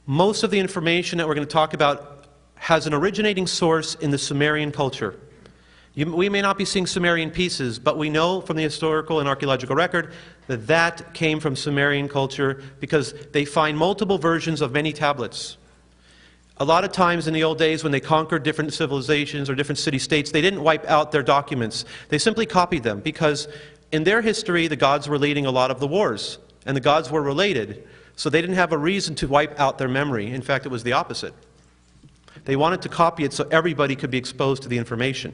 Most of the information that we're going to talk about has an originating source in the Sumerian culture. We may not be seeing Sumerian pieces, but we know from the historical and archaeological record that that came from Sumerian culture because they find multiple versions of many tablets. A lot of times in the old days when they conquered different civilizations or different city-states, they didn't wipe out their documents. They simply copied them because in their history, the gods were leading a lot of the wars, and the gods were related. So they didn't have a reason to wipe out their memory. In fact, it was the opposite. They wanted to copy it so everybody could be exposed to the information.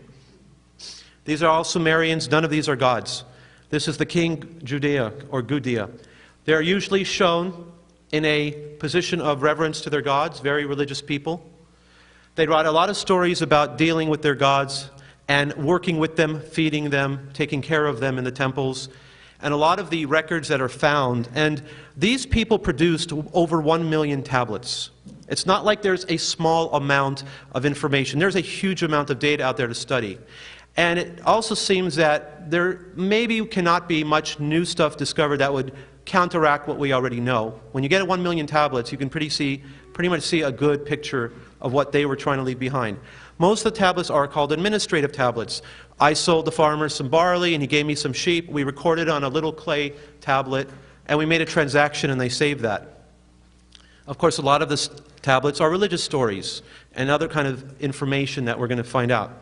These are all Sumerians. None of these are gods. This is the king Judea or Gudea. They are usually shown in a position of reverence to their gods, very religious people. They write a lot of stories about dealing with their gods and working with them, feeding them, taking care of them in the temples. And a lot of the records that are found, and these people produced over 1 million tablets. It's not like there's a small amount of information. There's a huge amount of data out there to study. And it also seems that there maybe cannot be much new stuff discovered that would counteract what we already know. When you get 1 million tablets, you can pretty much see a good picture of what they were trying to leave behind. Most of the tablets are called administrative tablets. I sold the farmer some barley and he gave me some sheep. We recorded on a little clay tablet and we made a transaction and they saved that. Of course, a lot of the tablets are religious stories and other kind of information that we're going to find out.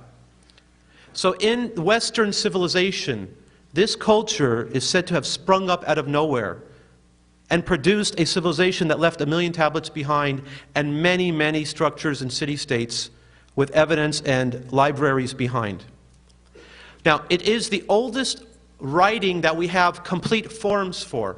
So in Western civilization, this culture is said to have sprung up out of nowhere and produced a civilization that left 1 million tablets behind and many, many structures and city-states with evidence and libraries behind. Now, it is the oldest writing that we have complete forms for,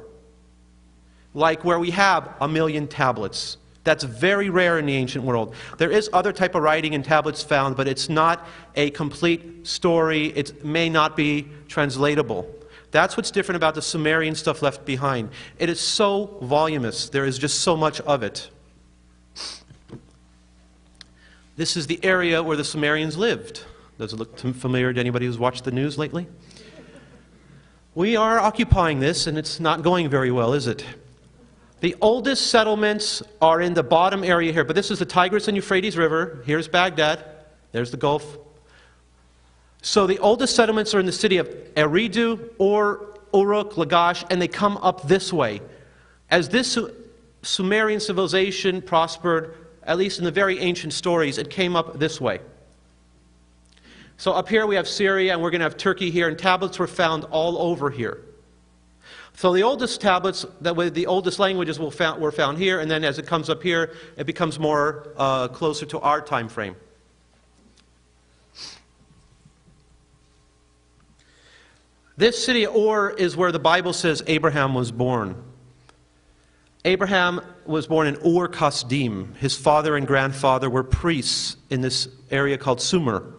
like where we have 1 million tablets. That's very rare in the ancient world. There is other type of writing and tablets found, but it's not a complete story. It may not be translatable. That's what's different about the Sumerian stuff left behind. It is so voluminous. There is just so much of it. This is the area where the Sumerians lived. Does it look familiar to anybody who's watched the news lately? We are occupying this, and it's not going very well, is it? The oldest settlements are in the bottom area here, but this is the Tigris and Euphrates River. Here's Baghdad. There's the Gulf. So the oldest settlements are in the city of Eridu or Uruk, Lagash, and they come up this way. As this Sumerian civilization prospered, at least in the very ancient stories, it came up this way. So up here we have Syria, and we're going to have Turkey here, and tablets were found all over here. So the oldest tablets, the oldest languages were found here, and then as it comes up here, it becomes more closer to our time frame. This city of Ur is where the Bible says Abraham was born. Abraham was born in Ur Kasdim. His father and grandfather were priests in this area called Sumer.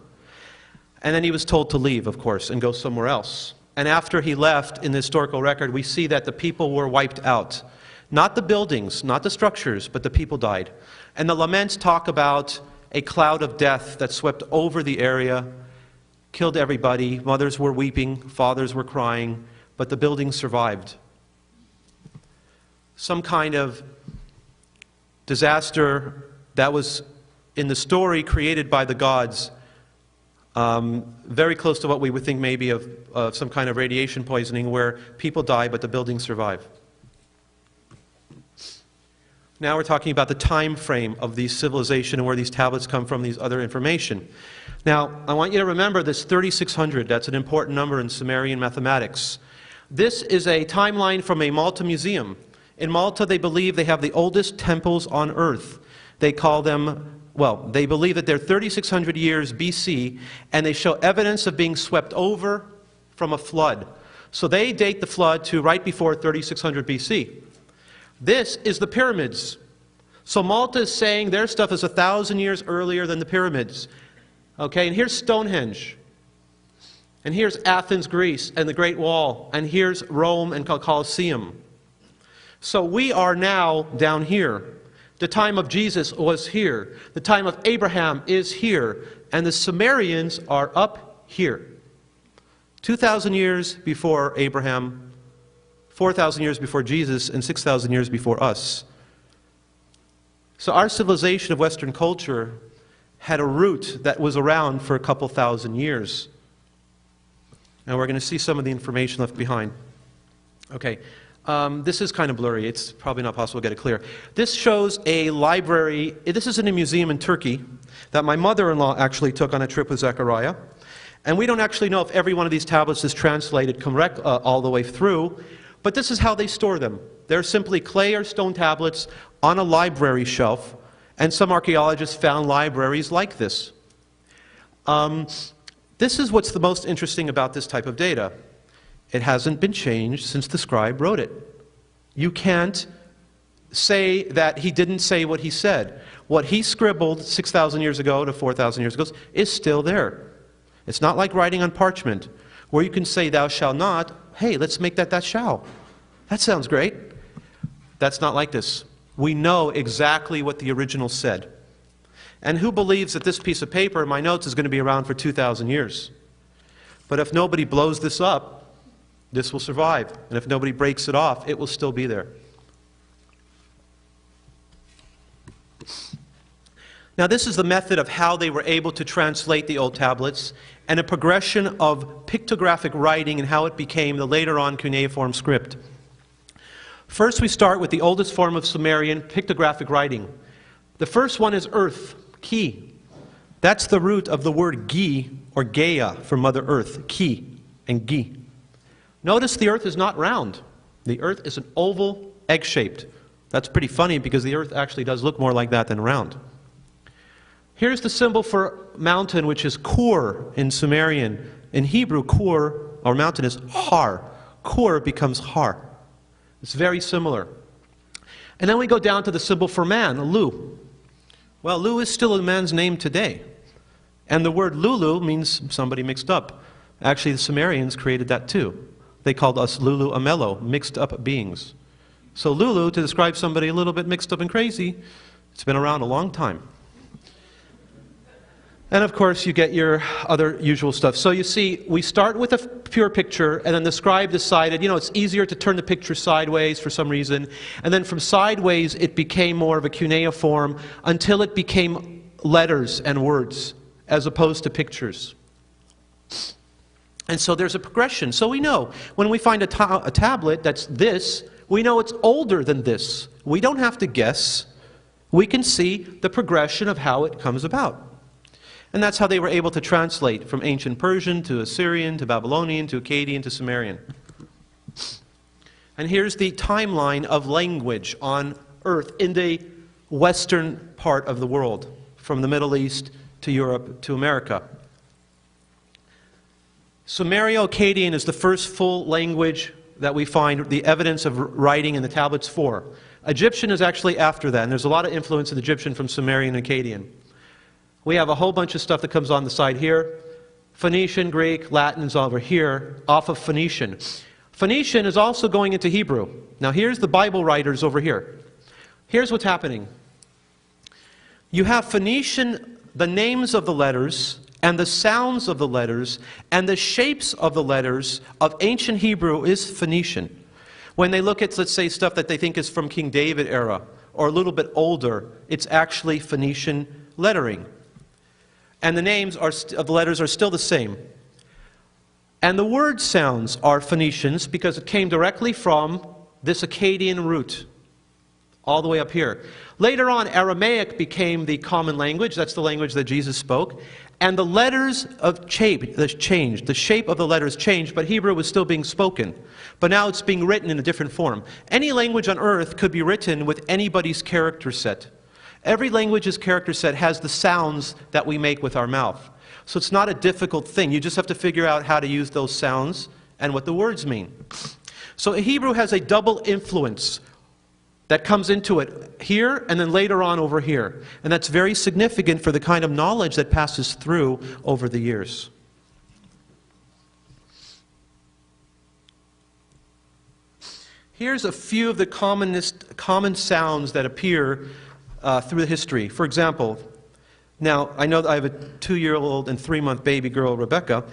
And then he was told to leave, of course, and go somewhere else. And after he left, in the historical record, we see that the people were wiped out. Not the buildings, not the structures, but the people died. And the laments talk about a cloud of death that swept over the area, killed everybody. Mothers were weeping, fathers were crying, but the buildings survived. Some kind of disaster that was in the story created by the gods, very close to what we would think maybe of some kind of radiation poisoning where people die but the buildings survive. Now we're talking about the time frame of these civilization and where these tablets come from, these other information. Now, I want you to remember this 3600. That's an important number in Sumerian mathematics. This is a timeline from a Malta museum. In Malta, they believe they have the oldest temples on earth. They call them, well, they believe that they're 3,600 years BC, and they show evidence of being swept over from a flood. So they date the flood to right before 3,600 BC. This is the pyramids. So Malta is saying their stuff is 1,000 years earlier than the pyramids. Okay, and here's Stonehenge. And here's Athens, Greece, and the Great Wall. And here's Rome and Colosseum. So we are now down here. The time of Jesus was here. The time of Abraham is here. And the Sumerians are up here. 2,000 years before Abraham 4,000 years before Jesus and 6,000 years before us. So our civilization of Western culture had a root that was around for a couple thousand years. Now we're going to see some of the information left behind. Okay, this is kind of blurry. It's probably not possible to get it clear. This shows a library. This is in a museum in Turkey that my mother-in-law actually took on a trip with Zechariah. And we don't actually know if every one of these tablets is translated correct all the way through, but this is how they store them. They're simply clay or stone tablets on a library shelf, and some archaeologists found libraries like this. This is what's the most interesting about this type of data. It hasn't been changed since the scribe wrote it. You can't say that he didn't say what he said. What he scribbled 6,000 years ago to 4,000 years ago is still there. It's not like writing on parchment, where you can say thou shalt not. Hey, let's make that thou shalt. That sounds great. That's not like this. We know exactly what the original said. And who believes that this piece of paper, my notes, is going to be around for 2,000 years? But if nobody blows this up, this will survive. And if nobody breaks it off, it will still be there. Now this is the method of how they were able to translate the old tablets, and a progression of pictographic writing and how it became the later on cuneiform script. First we start with the oldest form of Sumerian pictographic writing. The first one is earth, ki. That's the root of the word gi, or Gaia, for Mother Earth, ki and gi. Notice the earth is not round. The earth is an oval, egg-shaped. That's pretty funny because the earth actually does look more like that than round. Here's the symbol for mountain, which is Kur in Sumerian. In Hebrew, Kur, or mountain, is Har. Kur becomes Har. It's very similar. And then we go down to the symbol for man, Lu. Well, Lu is still a man's name today. And the word Lulu means somebody mixed up. Actually, the Sumerians created that too. They called us Lulu Amelo, mixed up beings. So Lulu, to describe somebody a little bit mixed up and crazy, it's been around a long time. And of course, you get your other usual stuff. So you see, we start with a pure picture, and then the scribe decided, it's easier to turn the picture sideways for some reason. And then from sideways, it became more of a cuneiform until it became letters and words, as opposed to pictures. And so there's a progression. So we know, when we find a tablet that's this, we know it's older than this. We don't have to guess. We can see the progression of how it comes about. And that's how they were able to translate from ancient Persian to Assyrian to Babylonian to Akkadian to Sumerian. And here's the timeline of language on Earth in the western part of the world, from the Middle East to Europe to America. Sumerio-Akkadian is the first full language that we find the evidence of writing in the tablets for. Egyptian is actually after that, and there's a lot of influence in Egyptian from Sumerian and Akkadian. We have a whole bunch of stuff that comes on the side here. Phoenician, Greek, Latin is over here, off of Phoenician. Phoenician is also going into Hebrew. Now here's the Bible writers over here. Here's what's happening. You have Phoenician, the names of the letters, and the sounds of the letters, and the shapes of the letters of ancient Hebrew is Phoenician. When they look at, let's say, stuff that they think is from King David era, or a little bit older, it's actually Phoenician lettering. And the names of the letters are still the same. And the word sounds are Phoenicians because it came directly from this Akkadian root, all the way up here. Later on, Aramaic became the common language. That's the language that Jesus spoke. And the letters changed. The shape of the letters changed, but Hebrew was still being spoken. But now it's being written in a different form. Any language on earth could be written with anybody's character set. Every language's character set has the sounds that we make with our mouth. So it's not a difficult thing. You just have to figure out how to use those sounds and what the words mean. So Hebrew has a double influence that comes into it here and then later on over here. And that's very significant for the kind of knowledge that passes through over the years. Here's a few of the common sounds that appear through the history. For example, now I know that I have a 2-year-old and 3-month baby girl, Rebecca,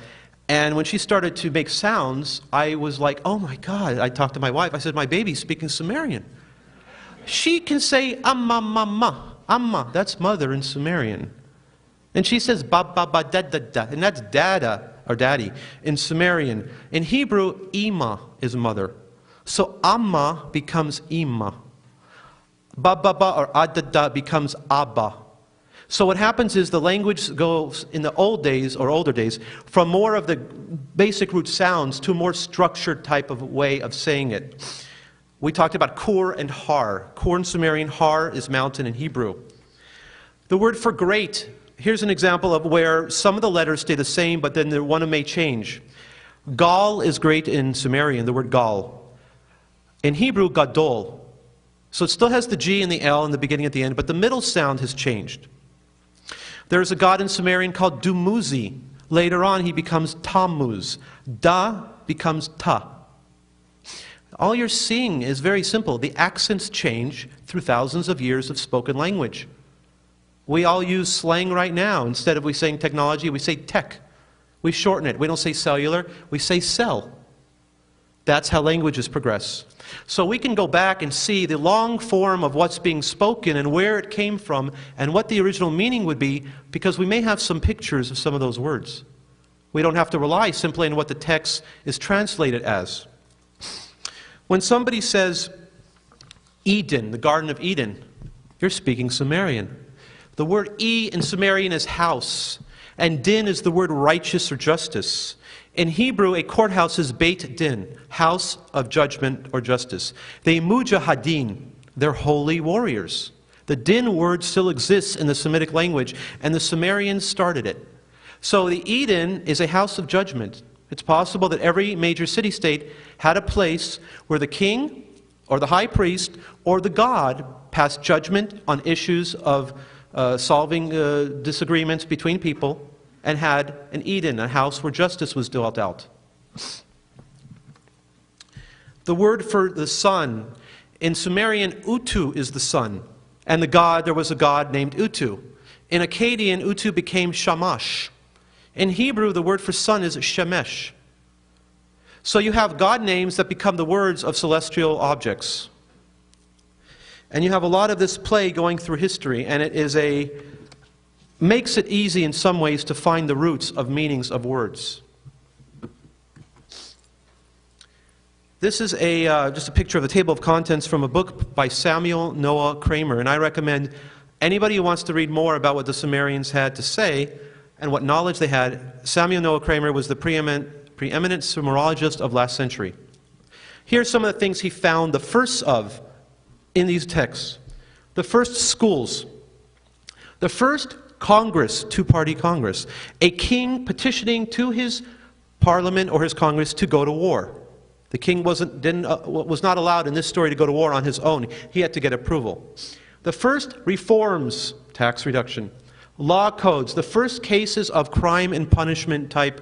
And when she started to make sounds, I was like, oh my God. I talked to my wife. I said, my baby's speaking Sumerian. She can say amma, mama, amma. That's mother in Sumerian. And she says ba, ba, ba, da, da, da. And that's dada, or daddy, in Sumerian. In Hebrew, ima is mother. So amma becomes ima. Ba, ba, ba, or adada becomes abba. So what happens is the language goes, in the old days, or older days, from more of the basic root sounds to a more structured type of way of saying it. We talked about kur and har. Kur in Sumerian, har is mountain in Hebrew. The word for great, here's an example of where some of the letters stay the same, but then one may change. Gal is great in Sumerian, the word gal. In Hebrew, gadol. So it still has the G and the L in the beginning and the end, but the middle sound has changed. There's a god in Sumerian called Dumuzi. Later on, he becomes Tammuz. Da becomes Ta. All you're seeing is very simple. The accents change through thousands of years of spoken language. We all use slang right now. Instead of we saying technology, we say tech. We shorten it. We don't say cellular, we say cell. That's how languages progress. So we can go back and see the long form of what's being spoken and where it came from and what the original meaning would be, because we may have some pictures of some of those words. We don't have to rely simply on what the text is translated as. When somebody says Eden, the Garden of Eden, you're speaking Sumerian. The word E in Sumerian is house, and din is the word righteous or justice. In Hebrew, a courthouse is Beit Din, house of judgment or justice. They mujahadin, they're holy warriors. The din word still exists in the Semitic language, and the Sumerians started it. So the Eden is a house of judgment. It's possible that every major city-state had a place where the king, or the high priest, or the god passed judgment on issues of solving disagreements between people, and had an Eden, a house where justice was dealt out. The word for the sun, in Sumerian, Utu is the sun, and there was a god named Utu. In Akkadian, Utu became Shamash. In Hebrew, the word for sun is Shemesh. So you have god names that become the words of celestial objects. And you have a lot of this play going through history, and it makes it easy in some ways to find the roots of meanings of words. This is just a picture of the table of contents from a book by Samuel Noah Kramer, and I recommend anybody who wants to read more about what the Sumerians had to say and what knowledge they had. Samuel Noah Kramer was the preeminent Sumerologist of last century. Here's some of the things he found the first of in these texts. The first schools. The first Congress, two-party Congress. A king petitioning to his parliament or his Congress to go to war. The king was not allowed in this story to go to war on his own. He had to get approval. The first reforms, tax reduction. Law codes, the first cases of crime and punishment type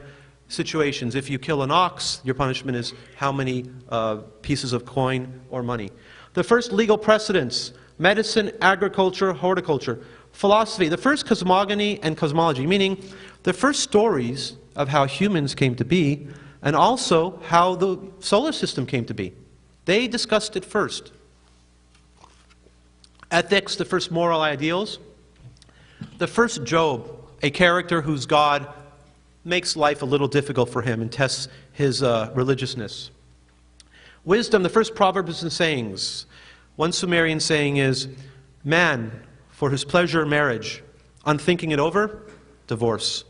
situations. If you kill an ox, your punishment is how many pieces of coin or money. The first legal precedents, medicine, agriculture, horticulture. Philosophy, the first cosmogony and cosmology, meaning the first stories of how humans came to be and also how the solar system came to be. They discussed it first. Ethics, the first moral ideals. The first Job, a character whose God makes life a little difficult for him and tests his religiousness. Wisdom, the first proverbs and sayings. One Sumerian saying is, man, for his pleasure, marriage. On thinking it over, divorce.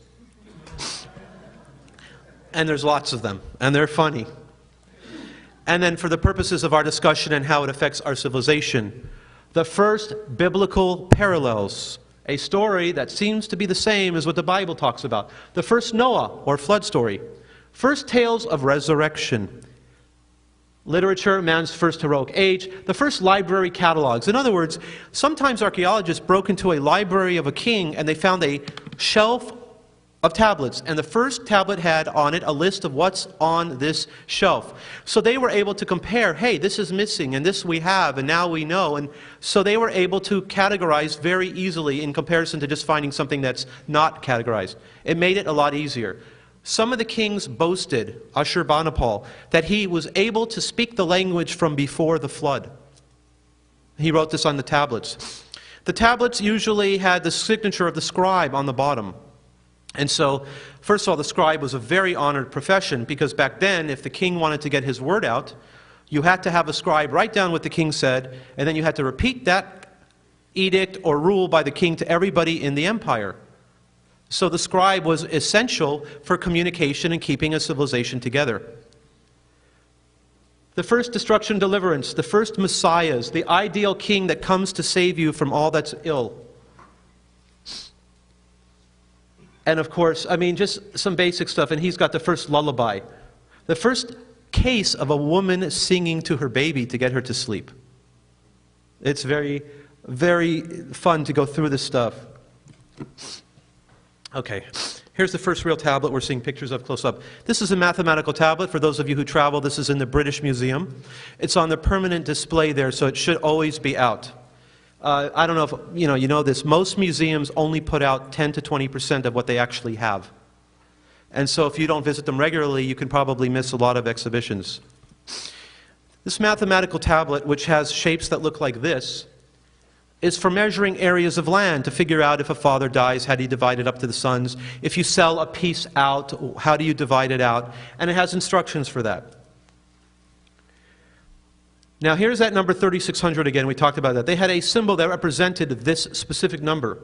And there's lots of them, and they're funny. And then for the purposes of our discussion and how it affects our civilization, the first biblical parallels, a story that seems to be the same as what the Bible talks about. The first Noah, or flood story. First tales of resurrection. Literature, man's first heroic age, the first library catalogs. In other words, sometimes archaeologists broke into a library of a king and they found a shelf of tablets, and the first tablet had on it a list of what's on this shelf. So they were able to compare, hey, this is missing, and this we have, and now we know. And so they were able to categorize very easily in comparison to just finding something that's not categorized. It made it a lot easier. Some of the kings boasted, Ashurbanipal, that he was able to speak the language from before the flood. He wrote this on the tablets. The tablets usually had the signature of the scribe on the bottom. And so, first of all, the scribe was a very honored profession, because back then, if the king wanted to get his word out, you had to have a scribe write down what the king said, and then you had to repeat that edict or rule by the king to everybody in the empire. So the scribe was essential for communication and keeping a civilization together. The first destruction, deliverance, the first messiahs, the ideal king that comes to save you from all that's ill. And of course, I mean, just some basic stuff, and he's got the first lullaby. The first case of a woman singing to her baby to get her to sleep. It's very, very fun to go through this stuff. Okay, here's the first real tablet we're seeing pictures of close up. This is a mathematical tablet. For those of you who travel, this is in the British Museum. It's on the permanent display there, so it should always be out. I don't know if you know this. Most museums only put out 10 to 20% of what they actually have. And so if you don't visit them regularly, you can probably miss a lot of exhibitions. This mathematical tablet, which has shapes that look like this, is for measuring areas of land to figure out if a father dies, how do you divide it up to the sons? If you sell a piece out, how do you divide it out? And it has instructions for that. Now here's that number 3600 again. We talked about that. They had a symbol that represented this specific number.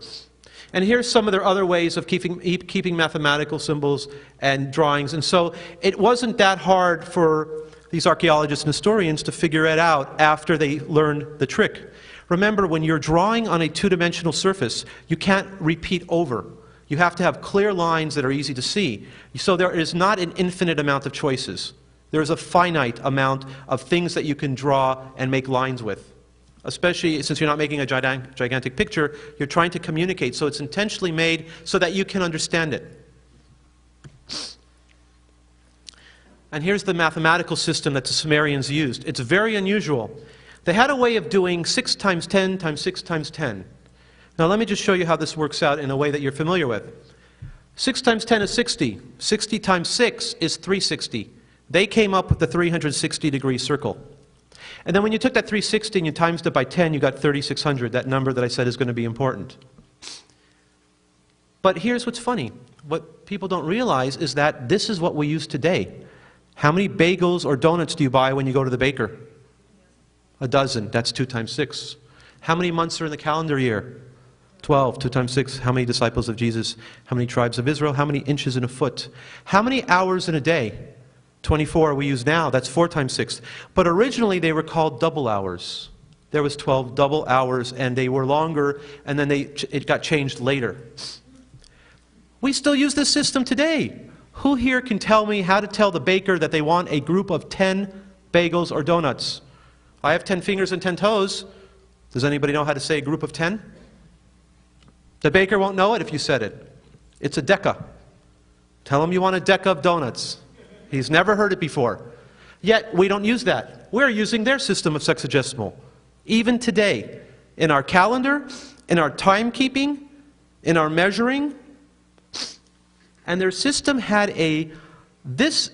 And here's some of their other ways of keeping mathematical symbols and drawings. And so it wasn't that hard for these archaeologists and historians to figure it out after they learned the trick. Remember, when you're drawing on a two-dimensional surface, you can't repeat over. You have to have clear lines that are easy to see. So there is not an infinite amount of choices. There is a finite amount of things that you can draw and make lines with. Especially since you're not making a gigantic picture, you're trying to communicate, so it's intentionally made so that you can understand it. And here's the mathematical system that the Sumerians used. It's very unusual. They had a way of doing 6 times 10 times 6 times 10. Now let me just show you how this works out in a way that you're familiar with. 6 times 10 is 60. 60 times 6 is 360. They came up with the 360-degree circle. And then when you took that 360 and you times it by 10, you got 3600, that number that I said is going to be important. But here's what's funny. What people don't realize is that this is what we use today. How many bagels or donuts do you buy when you go to the baker? A dozen. That's 2 times 6. How many months are in the calendar year? 12. 2 times 6. How many disciples of Jesus? How many tribes of Israel? How many inches in a foot? How many hours in a day? 24 we use now. That's 4 times 6. But originally they were called double hours. There was 12 double hours, and they were longer, and then it got changed later. We still use this system today. Who here can tell me how to tell the baker that they want a group of 10 bagels or donuts? I have 10 fingers and 10 toes. Does anybody know how to say a group of 10? The baker won't know it if you said it. It's a deca. Tell him you want a deca of donuts. He's never heard it before. Yet we don't use that. We're using their system of sexagesimal. Even today, in our calendar, in our timekeeping, in our measuring. And their system had this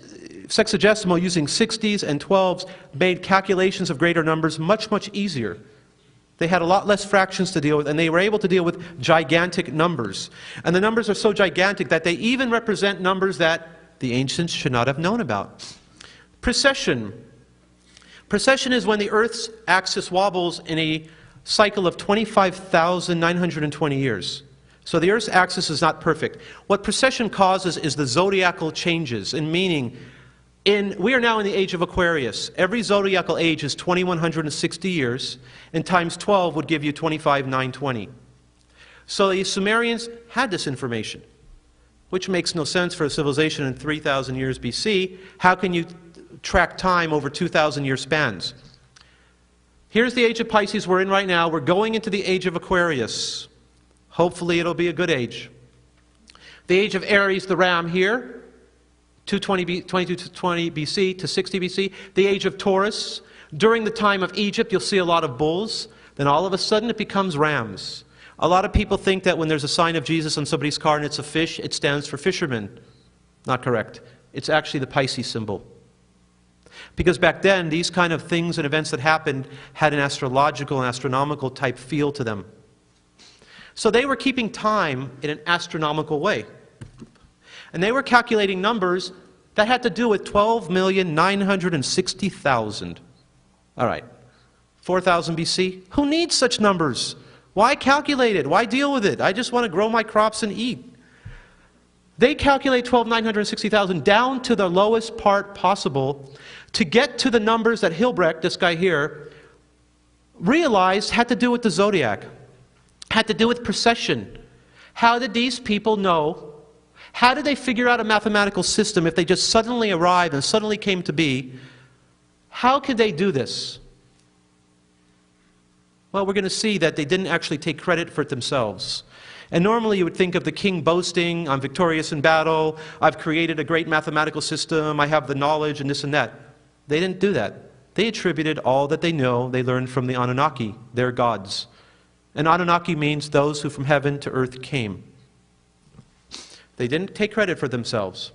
sexagesimal using 60s and 12s made calculations of greater numbers much, much easier. They had a lot less fractions to deal with, and they were able to deal with gigantic numbers. And the numbers are so gigantic that they even represent numbers that the ancients should not have known about. Precession. Precession is when the Earth's axis wobbles in a cycle of 25,920 years. So the Earth's axis is not perfect. What precession causes is the zodiacal changes, in meaning, we are now in the age of Aquarius. Every zodiacal age is 2,160 years, and times 12 would give you 25,920. So the Sumerians had this information, which makes no sense for a civilization in 3,000 years BC. How can you track time over 2,000-year spans? Here's the age of Pisces we're in right now. We're going into the age of Aquarius. Hopefully it'll be a good age. The age of Aries, the ram here, 2220 BC to 60 BC. The age of Taurus. During the time of Egypt, you'll see a lot of bulls. Then all of a sudden it becomes rams. A lot of people think that when there's a sign of Jesus on somebody's car and it's a fish, it stands for fisherman. Not correct. It's actually the Pisces symbol. Because back then, these kind of things and events that happened had an astrological and astronomical type feel to them. So they were keeping time in an astronomical way. And they were calculating numbers that had to do with 12,960,000. All right. 4,000 BC? Who needs such numbers? Why calculate it? Why deal with it? I just want to grow my crops and eat. They calculate 12,960,000 down to the lowest part possible to get to the numbers that Hilbrecht, this guy here, realized had to do with the zodiac, had to do with precession. How did these people know? How did they figure out a mathematical system if they just suddenly arrived and suddenly came to be? How could they do this? Well, we're going to see that they didn't actually take credit for it themselves. And normally you would think of the king boasting, I'm victorious in battle, I've created a great mathematical system, I have the knowledge and this and that. They didn't do that. They attributed all that they know they learned from the Anunnaki, their gods. And Anunnaki means those who from heaven to earth came. They didn't take credit for themselves.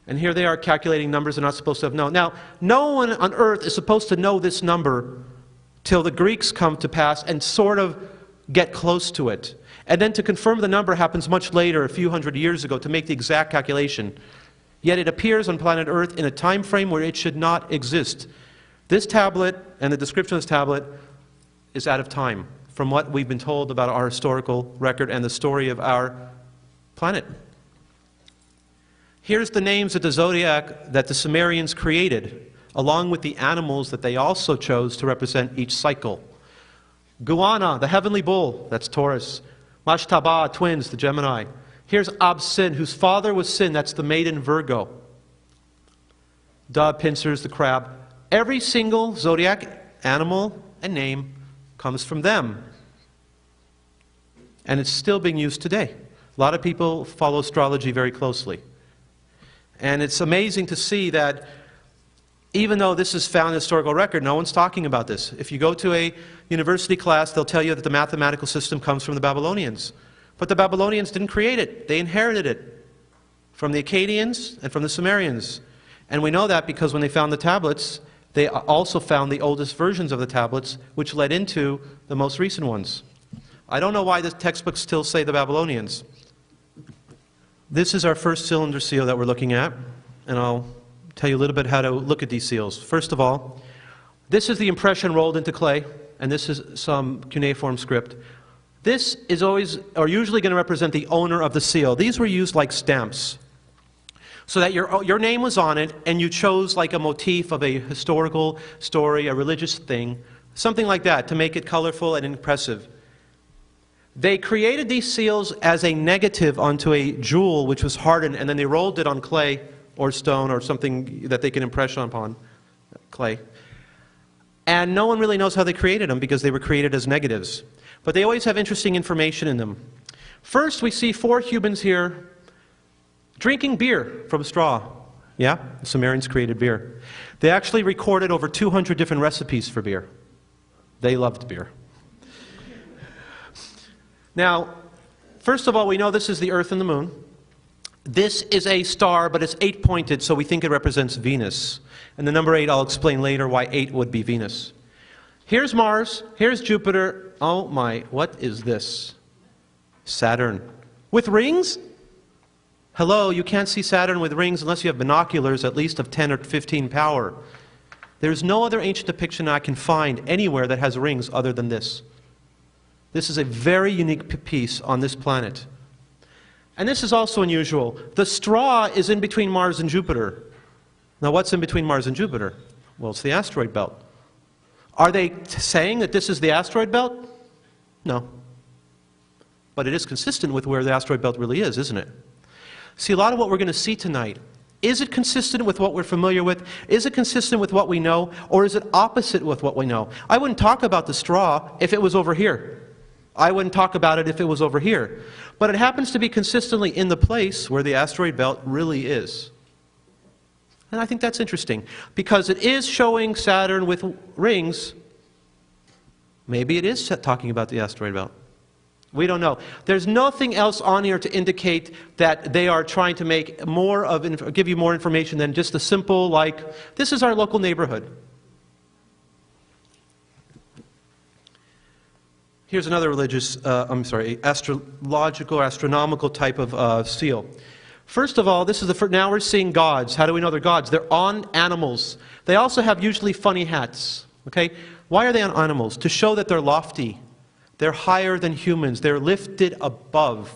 And here they are calculating numbers they're not supposed to have known. Now, no one on earth is supposed to know this number till the Greeks come to pass and sort of get close to it. And then to confirm the number happens much later, a few hundred years ago, to make the exact calculation. Yet it appears on planet Earth in a time frame where it should not exist. This tablet and the description of this tablet is out of time from what we've been told about our historical record and the story of our planet. Here's the names of the zodiac that the Sumerians created, along with the animals that they also chose to represent each cycle. Guana, the heavenly bull, that's Taurus. Mashtaba, twins, the Gemini. Here's Ab-Sin, whose father was Sin, that's the maiden Virgo. Dove, pincers, the crab. Every single zodiac, animal, and name comes from them. And it's still being used today. A lot of people follow astrology very closely. And it's amazing to see that even though this is found in historical record, no one's talking about this. If you go to a university class, they'll tell you that the mathematical system comes from the Babylonians. But the Babylonians didn't create it. They inherited it from the Akkadians and from the Sumerians. And we know that because when they found the tablets, they also found the oldest versions of the tablets, which led into the most recent ones. I don't know why the textbooks still say the Babylonians. This is our first cylinder seal that we're looking at, and I'll tell you a little bit how to look at these seals. First of all, this is the impression rolled into clay, and this is some cuneiform script. This is always, or usually going to represent the owner of the seal. These were used like stamps, so that your name was on it, and you chose like a motif of a historical story, a religious thing, something like that, to make it colorful and impressive. They created these seals as a negative onto a jewel which was hardened, and then they rolled it on clay or stone or something that they can impress upon, clay. And no one really knows how they created them because they were created as negatives. But they always have interesting information in them. First, we see 4 humans here drinking beer from straw. Yeah, the Sumerians created beer. They actually recorded over 200 different recipes for beer. They loved beer. Now, first of all, we know this is the Earth and the Moon. This is a star, but it's 8-pointed, so we think it represents Venus. And the number 8, I'll explain later why 8 would be Venus. Here's Mars, here's Jupiter. Oh my, what is this? Saturn. With rings? Hello, you can't see Saturn with rings unless you have binoculars at least of 10 or 15 power. There's no other ancient depiction I can find anywhere that has rings other than this. This is a very unique piece on this planet. And this is also unusual. The straw is in between Mars and Jupiter. Now, what's in between Mars and Jupiter? Well, it's the asteroid belt. Are they saying that this is the asteroid belt? No. But it is consistent with where the asteroid belt really is, isn't it? See, a lot of what we're going to see tonight, is it consistent with what we're familiar with? Is it consistent with what we know? Or is it opposite with what we know? I wouldn't talk about the straw if it was over here. I wouldn't talk about it if it was over here. But it happens to be consistently in the place where the asteroid belt really is. And I think that's interesting, because it is showing Saturn with rings. Maybe it is talking about the asteroid belt. We don't know. There's nothing else on here to indicate that they are trying to make more of, give you more information than just a simple, like, this is our local neighborhood. Here's another religious, astrological, astronomical type of seal. First of all, this is now we're seeing gods. How do we know they're gods? They're on animals. They also have usually funny hats. Okay? Why are they on animals? To show that they're lofty. They're higher than humans. They're lifted above.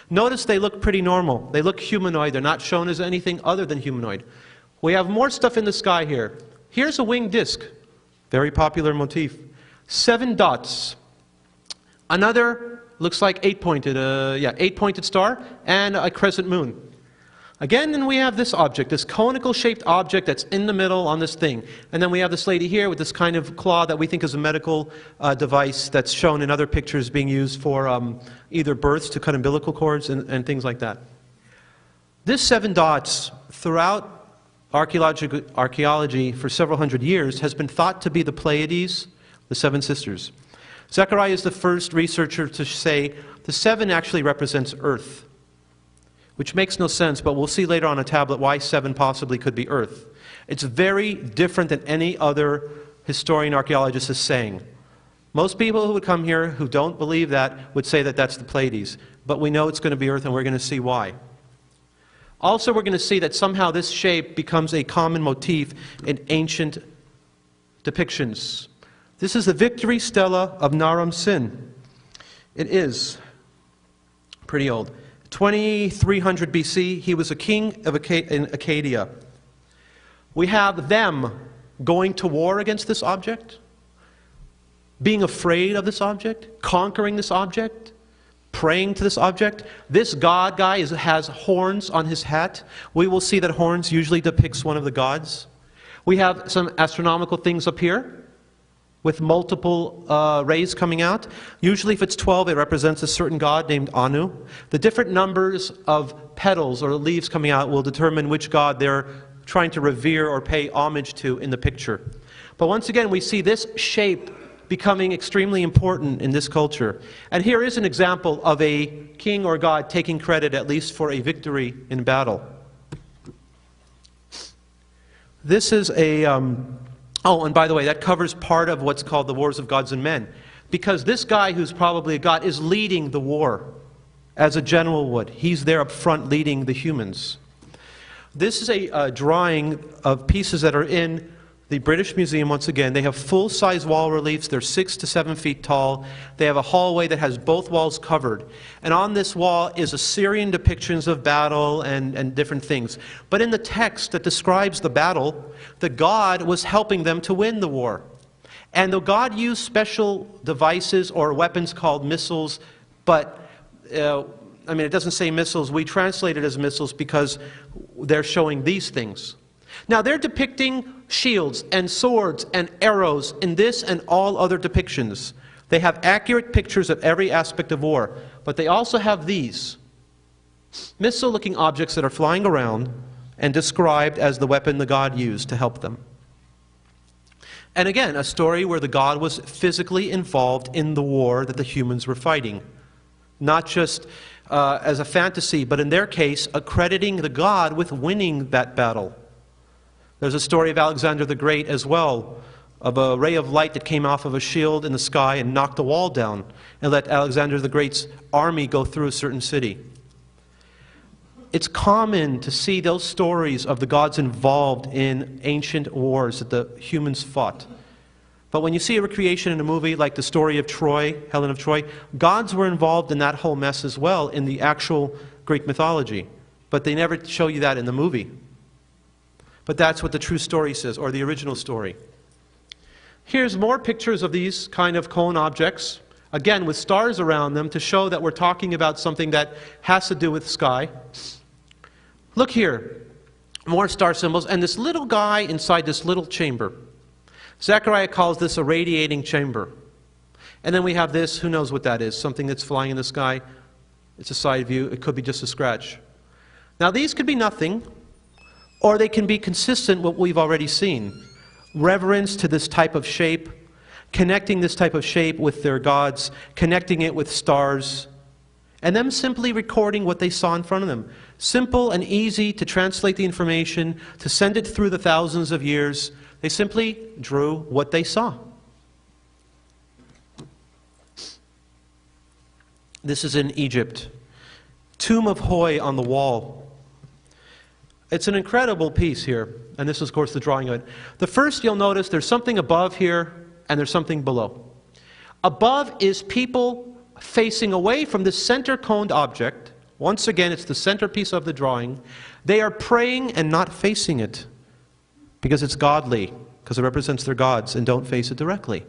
Notice they look pretty normal. They look humanoid. They're not shown as anything other than humanoid. We have more stuff in the sky here. Here's a winged disc. Very popular motif. 7 dots. Another looks like eight-pointed star and a crescent moon. Again, then we have this object, this conical-shaped object that's in the middle on this thing. And then we have this lady here with this kind of claw that we think is a medical device that's shown in other pictures being used for either births to cut umbilical cords and things like that. This 7 dots throughout archaeology for several hundred years has been thought to be the Pleiades, the 7 sisters. Zechariah is the first researcher to say the 7 actually represents Earth, which makes no sense, but we'll see later on a tablet why 7 possibly could be Earth. It's very different than any other historian archaeologist is saying. Most people who would come here who don't believe that would say that that's the Pleiades, but we know it's going to be Earth, and we're going to see why. Also, we're going to see that somehow this shape becomes a common motif in ancient depictions. This is the victory stela of Naram Sin. It is pretty old. 2300 BC, he was a king in Acadia. We have them going to war against this object, being afraid of this object, conquering this object, praying to this object. This god guy has horns on his hat. We will see that horns usually depicts one of the gods. We have some astronomical things up here with multiple rays coming out. Usually if it's 12, it represents a certain god named Anu. The different numbers of petals or leaves coming out will determine which god they're trying to revere or pay homage to in the picture. But once again, we see this shape becoming extremely important in this culture. And here is an example of a king or god taking credit at least for a victory in battle. This is a... Oh, and by the way, that covers part of what's called the Wars of Gods and Men. Because this guy, who's probably a god, is leading the war, as a general would. He's there up front leading the humans. This is a drawing of pieces that are in the British Museum once again. They have full-size wall reliefs. They're 6 to 7 feet tall. They have a hallway that has both walls covered. And on this wall is Assyrian depictions of battle and different things. But in the text that describes the battle, the god was helping them to win the war. And the god used special devices or weapons called missiles, but it doesn't say missiles. We translate it as missiles because they're showing these things. Now, they're depicting shields and swords and arrows in this and all other depictions. They have accurate pictures of every aspect of war, but they also have these missile-looking objects that are flying around and described as the weapon the god used to help them. And again, a story where the god was physically involved in the war that the humans were fighting. Not just as a fantasy, but in their case, accrediting the god with winning that battle. There's a story of Alexander the Great as well, of a ray of light that came off of a shield in the sky and knocked a wall down and let Alexander the Great's army go through a certain city. It's common to see those stories of the gods involved in ancient wars that the humans fought. But when you see a recreation in a movie like the story of Troy, Helen of Troy, gods were involved in that whole mess as well in the actual Greek mythology. But they never show you that in the movie. But that's what the true story says, or the original story. Here's more pictures of these kind of cone objects, again with stars around them to show that we're talking about something that has to do with sky. Look here, more star symbols, and this little guy inside this little chamber. Zechariah calls this a radiating chamber. And then we have this, who knows what that is, something that's flying in the sky. It's a side view, it could be just a scratch. Now these could be nothing, or they can be consistent with what we've already seen. Reverence to this type of shape. connecting this type of shape with their gods, connecting it with stars, and them simply recording what they saw in front of them. Simple and easy to translate the information, to send it through the thousands of years. They simply drew what they saw. This is in Egypt. Tomb of Hoi on the wall. It's an incredible piece here, and this is, of course, the drawing of it. The first, you'll notice there's something above here, and there's something below. Above is people facing away from the center-coned object. Once again, it's the centerpiece of the drawing. They are praying and not facing it, because it's godly, because it represents their gods, and don't face it directly.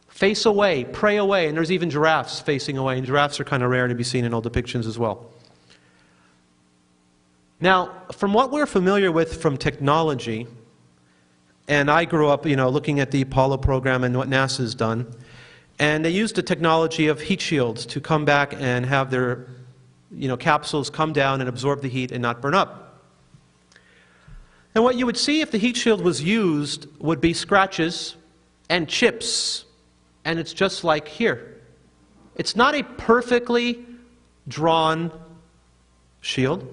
Face away, pray away, and there's even giraffes facing away, and giraffes are kind of rare to be seen in old depictions as well. Now, from what we're familiar with from technology, and I grew up, looking at the Apollo program and what NASA's done, and they used the technology of heat shields to come back and have their, capsules come down and absorb the heat and not burn up. And what you would see if the heat shield was used would be scratches and chips, and it's just like here. It's not a perfectly drawn shield.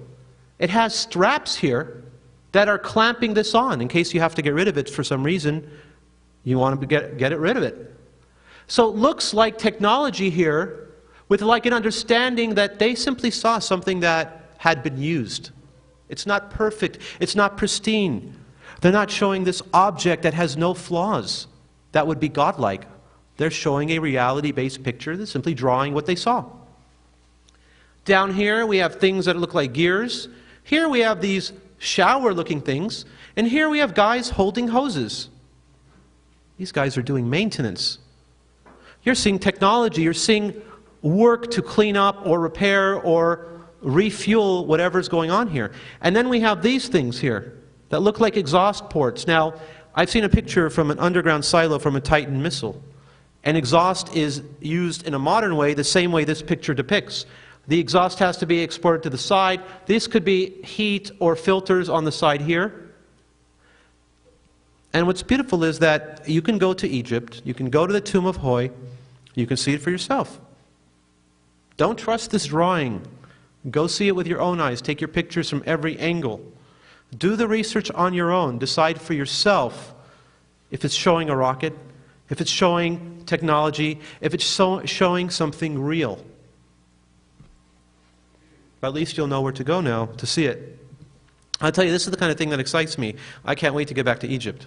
It has straps here that are clamping this on in case you have to get rid of it for some reason. You want to get rid of it. So it looks like technology here with like an understanding that they simply saw something that had been used. It's not perfect. It's not pristine. They're not showing this object that has no flaws. That would be godlike. They're showing a reality-based picture. They're simply drawing what they saw. Down here we have things that look like gears. Here we have these shower-looking things. And here we have guys holding hoses. These guys are doing maintenance. You're seeing technology. You're seeing work to clean up or repair or refuel whatever's going on here. And then we have these things here that look like exhaust ports. Now, I've seen a picture from an underground silo from a Titan missile. And exhaust is used in a modern way the same way this picture depicts. The exhaust has to be exported to the side. This could be heat or filters on the side here. And what's beautiful is that you can go to Egypt, you can go to the Tomb of Hoi, you can see it for yourself. Don't trust this drawing. Go see it with your own eyes. Take your pictures from every angle. Do the research on your own. Decide for yourself if it's showing a rocket, if it's showing technology, if it's showing something real. But at least you'll know where to go now to see it. I'll tell you, this is the kind of thing that excites me. I can't wait to get back to Egypt.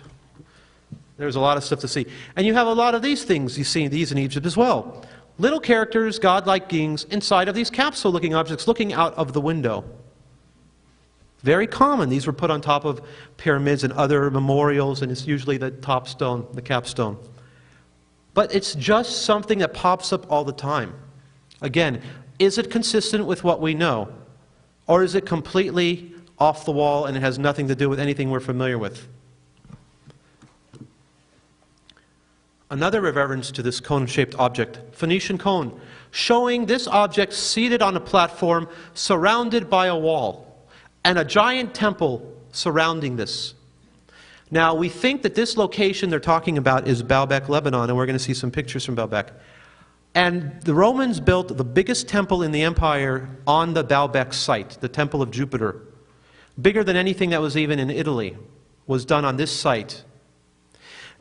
There's a lot of stuff to see. And you have a lot of these things. You see these in Egypt as well. Little characters, godlike beings, inside of these capsule-looking objects looking out of the window. Very common. These were put on top of pyramids and other memorials, and it's usually the top stone, the capstone. But it's just something that pops up all the time. Again, is it consistent with what we know? Or is it completely off the wall and it has nothing to do with anything we're familiar with? Another reference to this cone-shaped object, Phoenician cone, showing this object seated on a platform surrounded by a wall and a giant temple surrounding this. Now, we think that this location they're talking about is Baalbek, Lebanon, and we're going to see some pictures from Baalbek. And the Romans built the biggest temple in the empire on the Baalbek site, the Temple of Jupiter. Bigger than anything that was even in Italy, was done on this site.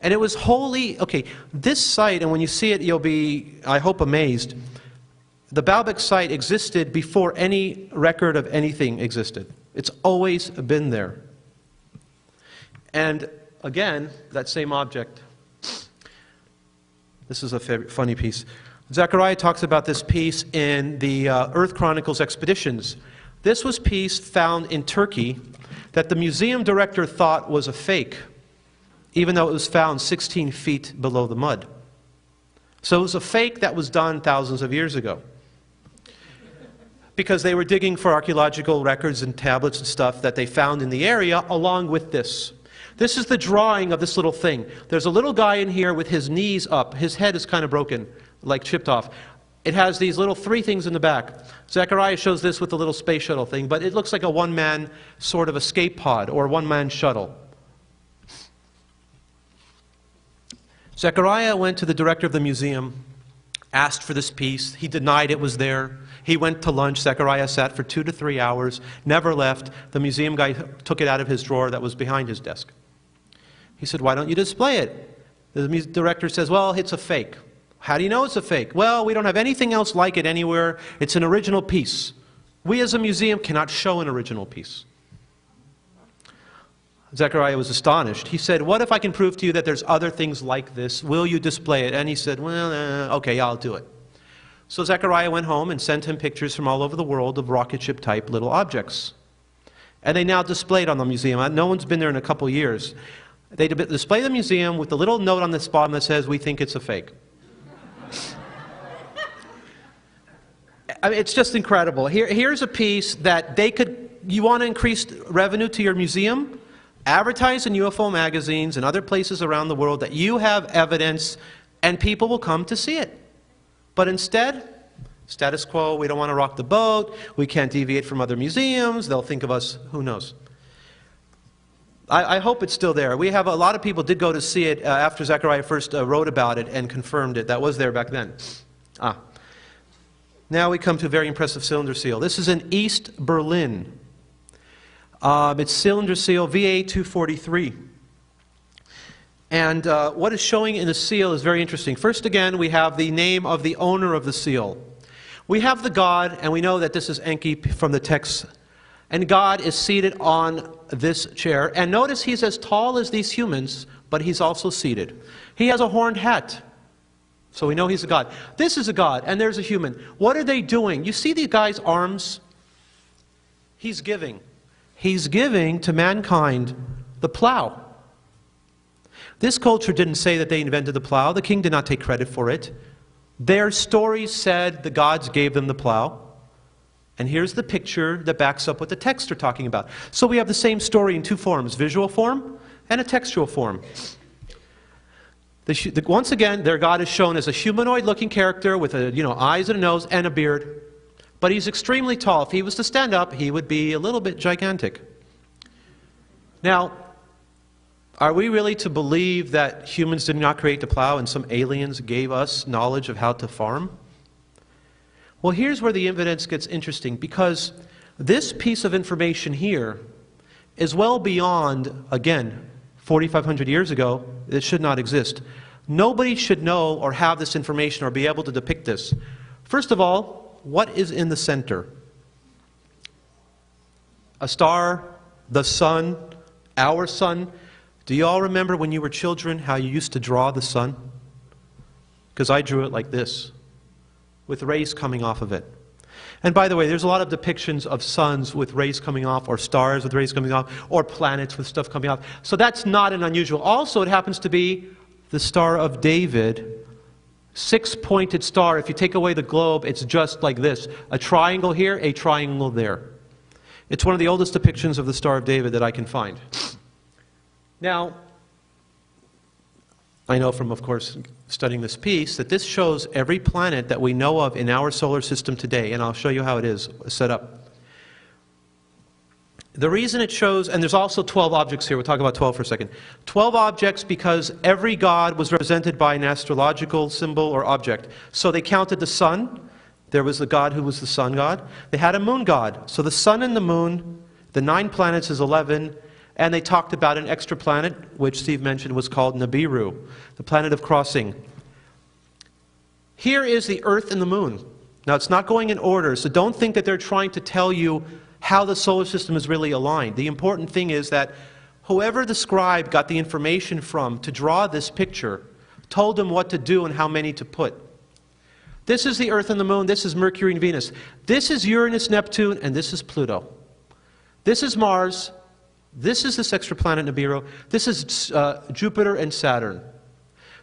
And it was wholly, okay, this site, and when you see it, you'll be, I hope, amazed. The Baalbek site existed before any record of anything existed. It's always been there. And again, that same object. This is a funny piece. Zechariah talks about this piece in the Earth Chronicles expeditions. This was a piece found in Turkey that the museum director thought was a fake, even though it was found 16 feet below the mud. So it was a fake that was done thousands of years ago. Because they were digging for archaeological records and tablets and stuff that they found in the area along with this. This is the drawing of this little thing. There's a little guy in here with his knees up. His head is kind of broken, like chipped off. It has these little three things in the back. Zechariah shows this with the little space shuttle thing, but it looks like a one-man sort of escape pod or one-man shuttle. Zechariah went to the director of the museum, asked for this piece. He denied it was there. He went to lunch. Zechariah sat for 2 to 3 hours, never left. The museum guy took it out of his drawer that was behind his desk. He said, "Why don't you display it?" The director says, "Well, it's a fake." "How do you know it's a fake?" "Well, we don't have anything else like it anywhere. It's an original piece. We as a museum cannot show an original piece." Zechariah was astonished. He said, "What if I can prove to you that there's other things like this? Will you display it?" And he said, "Well, okay, I'll do it." So Zechariah went home and sent him pictures from all over the world of rocket ship type little objects. And they now displayed on the museum. No one's been there in a couple years. They display the museum with the little note on the bottom that says, "We think it's a fake." I mean, it's just incredible. Here's a piece that they could, you want to increase revenue to your museum? Advertise in UFO magazines and other places around the world that you have evidence, and people will come to see it. But instead, status quo, we don't want to rock the boat, we can't deviate from other museums, they'll think of us, who knows. I hope it's still there. We have a lot of people did go to see it after Zechariah first wrote about it and confirmed it. That was there back then. Now we come to a very impressive cylinder seal. This is in East Berlin. It's cylinder seal VA243. And what is showing in the seal is very interesting. First again, we have the name of the owner of the seal. We have the God, and we know that this is Enki from the text. And God is seated on this chair. And notice he's as tall as these humans, but he's also seated. He has a horned hat. So we know he's a God. This is a God, and there's a human. What are they doing? You see the guy's arms? He's giving. He's giving to mankind the plow. This culture didn't say that they invented the plow. The king did not take credit for it. Their stories said the gods gave them the plow. And here's the picture that backs up what the texts are talking about. So we have the same story in two forms, visual form and a textual form. Once again, their God is shown as a humanoid-looking character with eyes and a nose and a beard. But he's extremely tall. If he was to stand up, he would be a little bit gigantic. Now, are we really to believe that humans did not create the plow and some aliens gave us knowledge of how to farm? Well, here's where the evidence gets interesting, because this piece of information here is well beyond, again, 4,500 years ago. It should not exist. Nobody should know or have this information or be able to depict this. First of all, what is in the center? A star, the sun, our sun. Do you all remember when you were children how you used to draw the sun? Because I drew it like this, with rays coming off of it. And by the way, there's a lot of depictions of suns with rays coming off, or stars with rays coming off, or planets with stuff coming off. So that's not an unusual. Also, it happens to be the Star of David, six-pointed star. If you take away the globe, it's just like this. A triangle here, a triangle there. It's one of the oldest depictions of the Star of David that I can find. Now, I know from, of course, studying this piece, that this shows every planet that we know of in our solar system today, and I'll show you how it is set up. The reason it shows, and there's also 12 objects here, we'll talk about 12 for a second. 12 objects because every god was represented by an astrological symbol or object. So they counted the sun. There was the god who was the sun god. They had a moon god. So the sun and the moon, the 9 planets is 11, and they talked about an extra planet, which Steve mentioned was called Nibiru, the planet of crossing. Here is the Earth and the moon. Now, it's not going in order, so don't think that they're trying to tell you how the solar system is really aligned. The important thing is that whoever the scribe got the information from to draw this picture told him what to do and how many to put. This is the Earth and the moon. This is Mercury and Venus. This is Uranus, Neptune, and this is Pluto. This is Mars. This is this extra planet Nibiru. This is Jupiter and Saturn.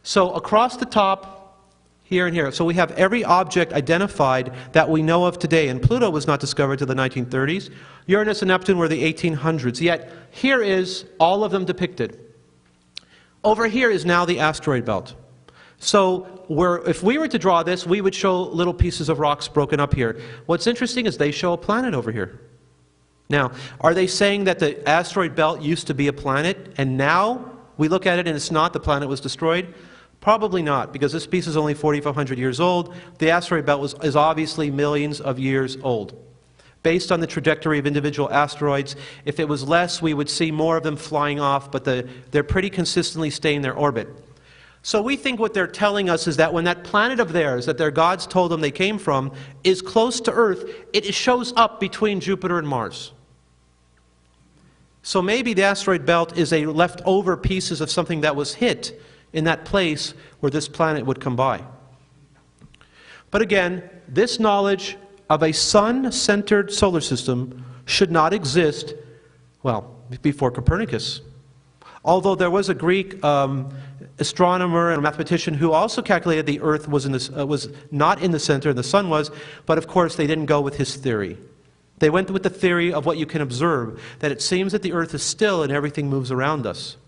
So across the top, here and here. So we have every object identified that we know of today. And Pluto was not discovered till the 1930s. Uranus and Neptune were the 1800s. Yet here is all of them depicted. Over here is now the asteroid belt. So if we were to draw this, we would show little pieces of rocks broken up here. What's interesting is they show a planet over here. Now, are they saying that the asteroid belt used to be a planet and now we look at it and it's not, the planet was destroyed? Probably not, because this piece is only 4,500 years old. The asteroid belt is obviously millions of years old. Based on the trajectory of individual asteroids, if it was less, we would see more of them flying off, but they're pretty consistently staying in their orbit. So we think what they're telling us is that when that planet of theirs, that their gods told them they came from, is close to Earth, it shows up between Jupiter and Mars. So maybe the asteroid belt is a leftover pieces of something that was hit in that place where this planet would come by. But again, this knowledge of a sun-centered solar system should not exist, well, before Copernicus. Although there was a Greek astronomer and mathematician who also calculated the Earth was not in the center and the sun was, but of course they didn't go with his theory. They went with the theory of what you can observe, that it seems that the Earth is still and everything moves around us.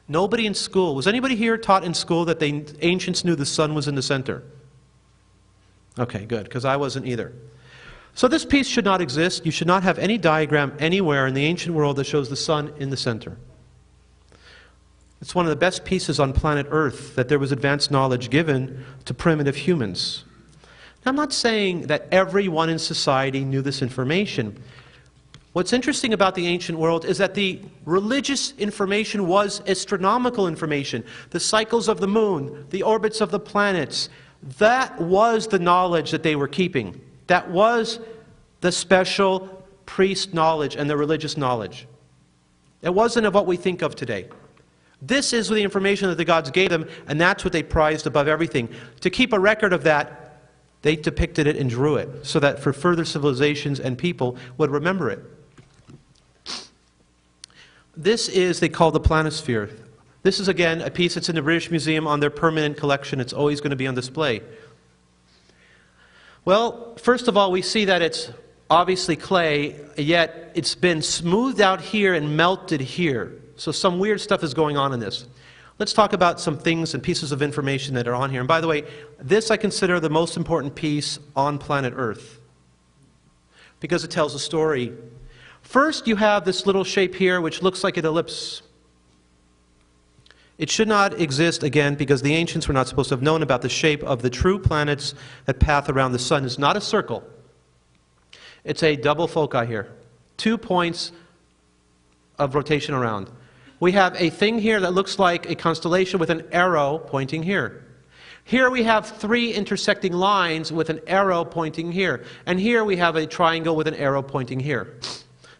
Nobody in school, was anybody here taught in school that the ancients knew the sun was in the center? Okay, good, because I wasn't either. So this piece should not exist. You should not have any diagram anywhere in the ancient world that shows the sun in the center. It's one of the best pieces on planet Earth that there was advanced knowledge given to primitive humans. Now, I'm not saying that everyone in society knew this information. What's interesting about the ancient world is that the religious information was astronomical information. The cycles of the moon, the orbits of the planets, that was the knowledge that they were keeping. That was the special priest knowledge and the religious knowledge. It wasn't of what we think of today. This is the information that the gods gave them, and that's what they prized above everything. To keep a record of that, they depicted it and drew it, so that for further civilizations and people would remember it. This is, they call the planisphere. This is, again, a piece that's in the British Museum on their permanent collection. It's always going to be on display. Well, first of all, we see that it's obviously clay, yet it's been smoothed out here and melted here. So some weird stuff is going on in this. Let's talk about some things and pieces of information that are on here. And by the way, this I consider the most important piece on planet Earth, because it tells a story. First, you have this little shape here, which looks like an ellipse. It should not exist, again, because the ancients were not supposed to have known about the shape of the true planets that path around the sun. It's not a circle. It's a double foci here. 2 points of rotation around. We have a thing here that looks like a constellation with an arrow pointing here. Here we have 3 intersecting lines with an arrow pointing here. And here we have a triangle with an arrow pointing here.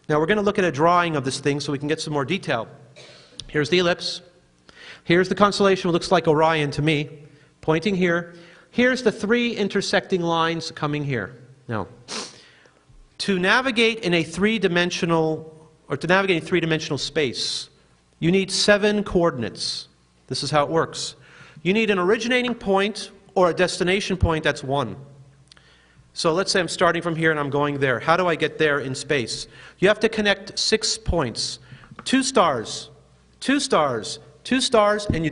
Now we're going to look at a drawing of this thing so we can get some more detail. Here's the ellipse. Here's the constellation, it looks like Orion to me, pointing here. Here's the 3 intersecting lines coming here. Now, to navigate in a three-dimensional space, you need 7 coordinates. This is how it works. You need an originating point or a destination point, that's 1. So let's say I'm starting from here and I'm going there. How do I get there in space? You have to connect 6 points. 2 stars, 2 stars, 2 stars, and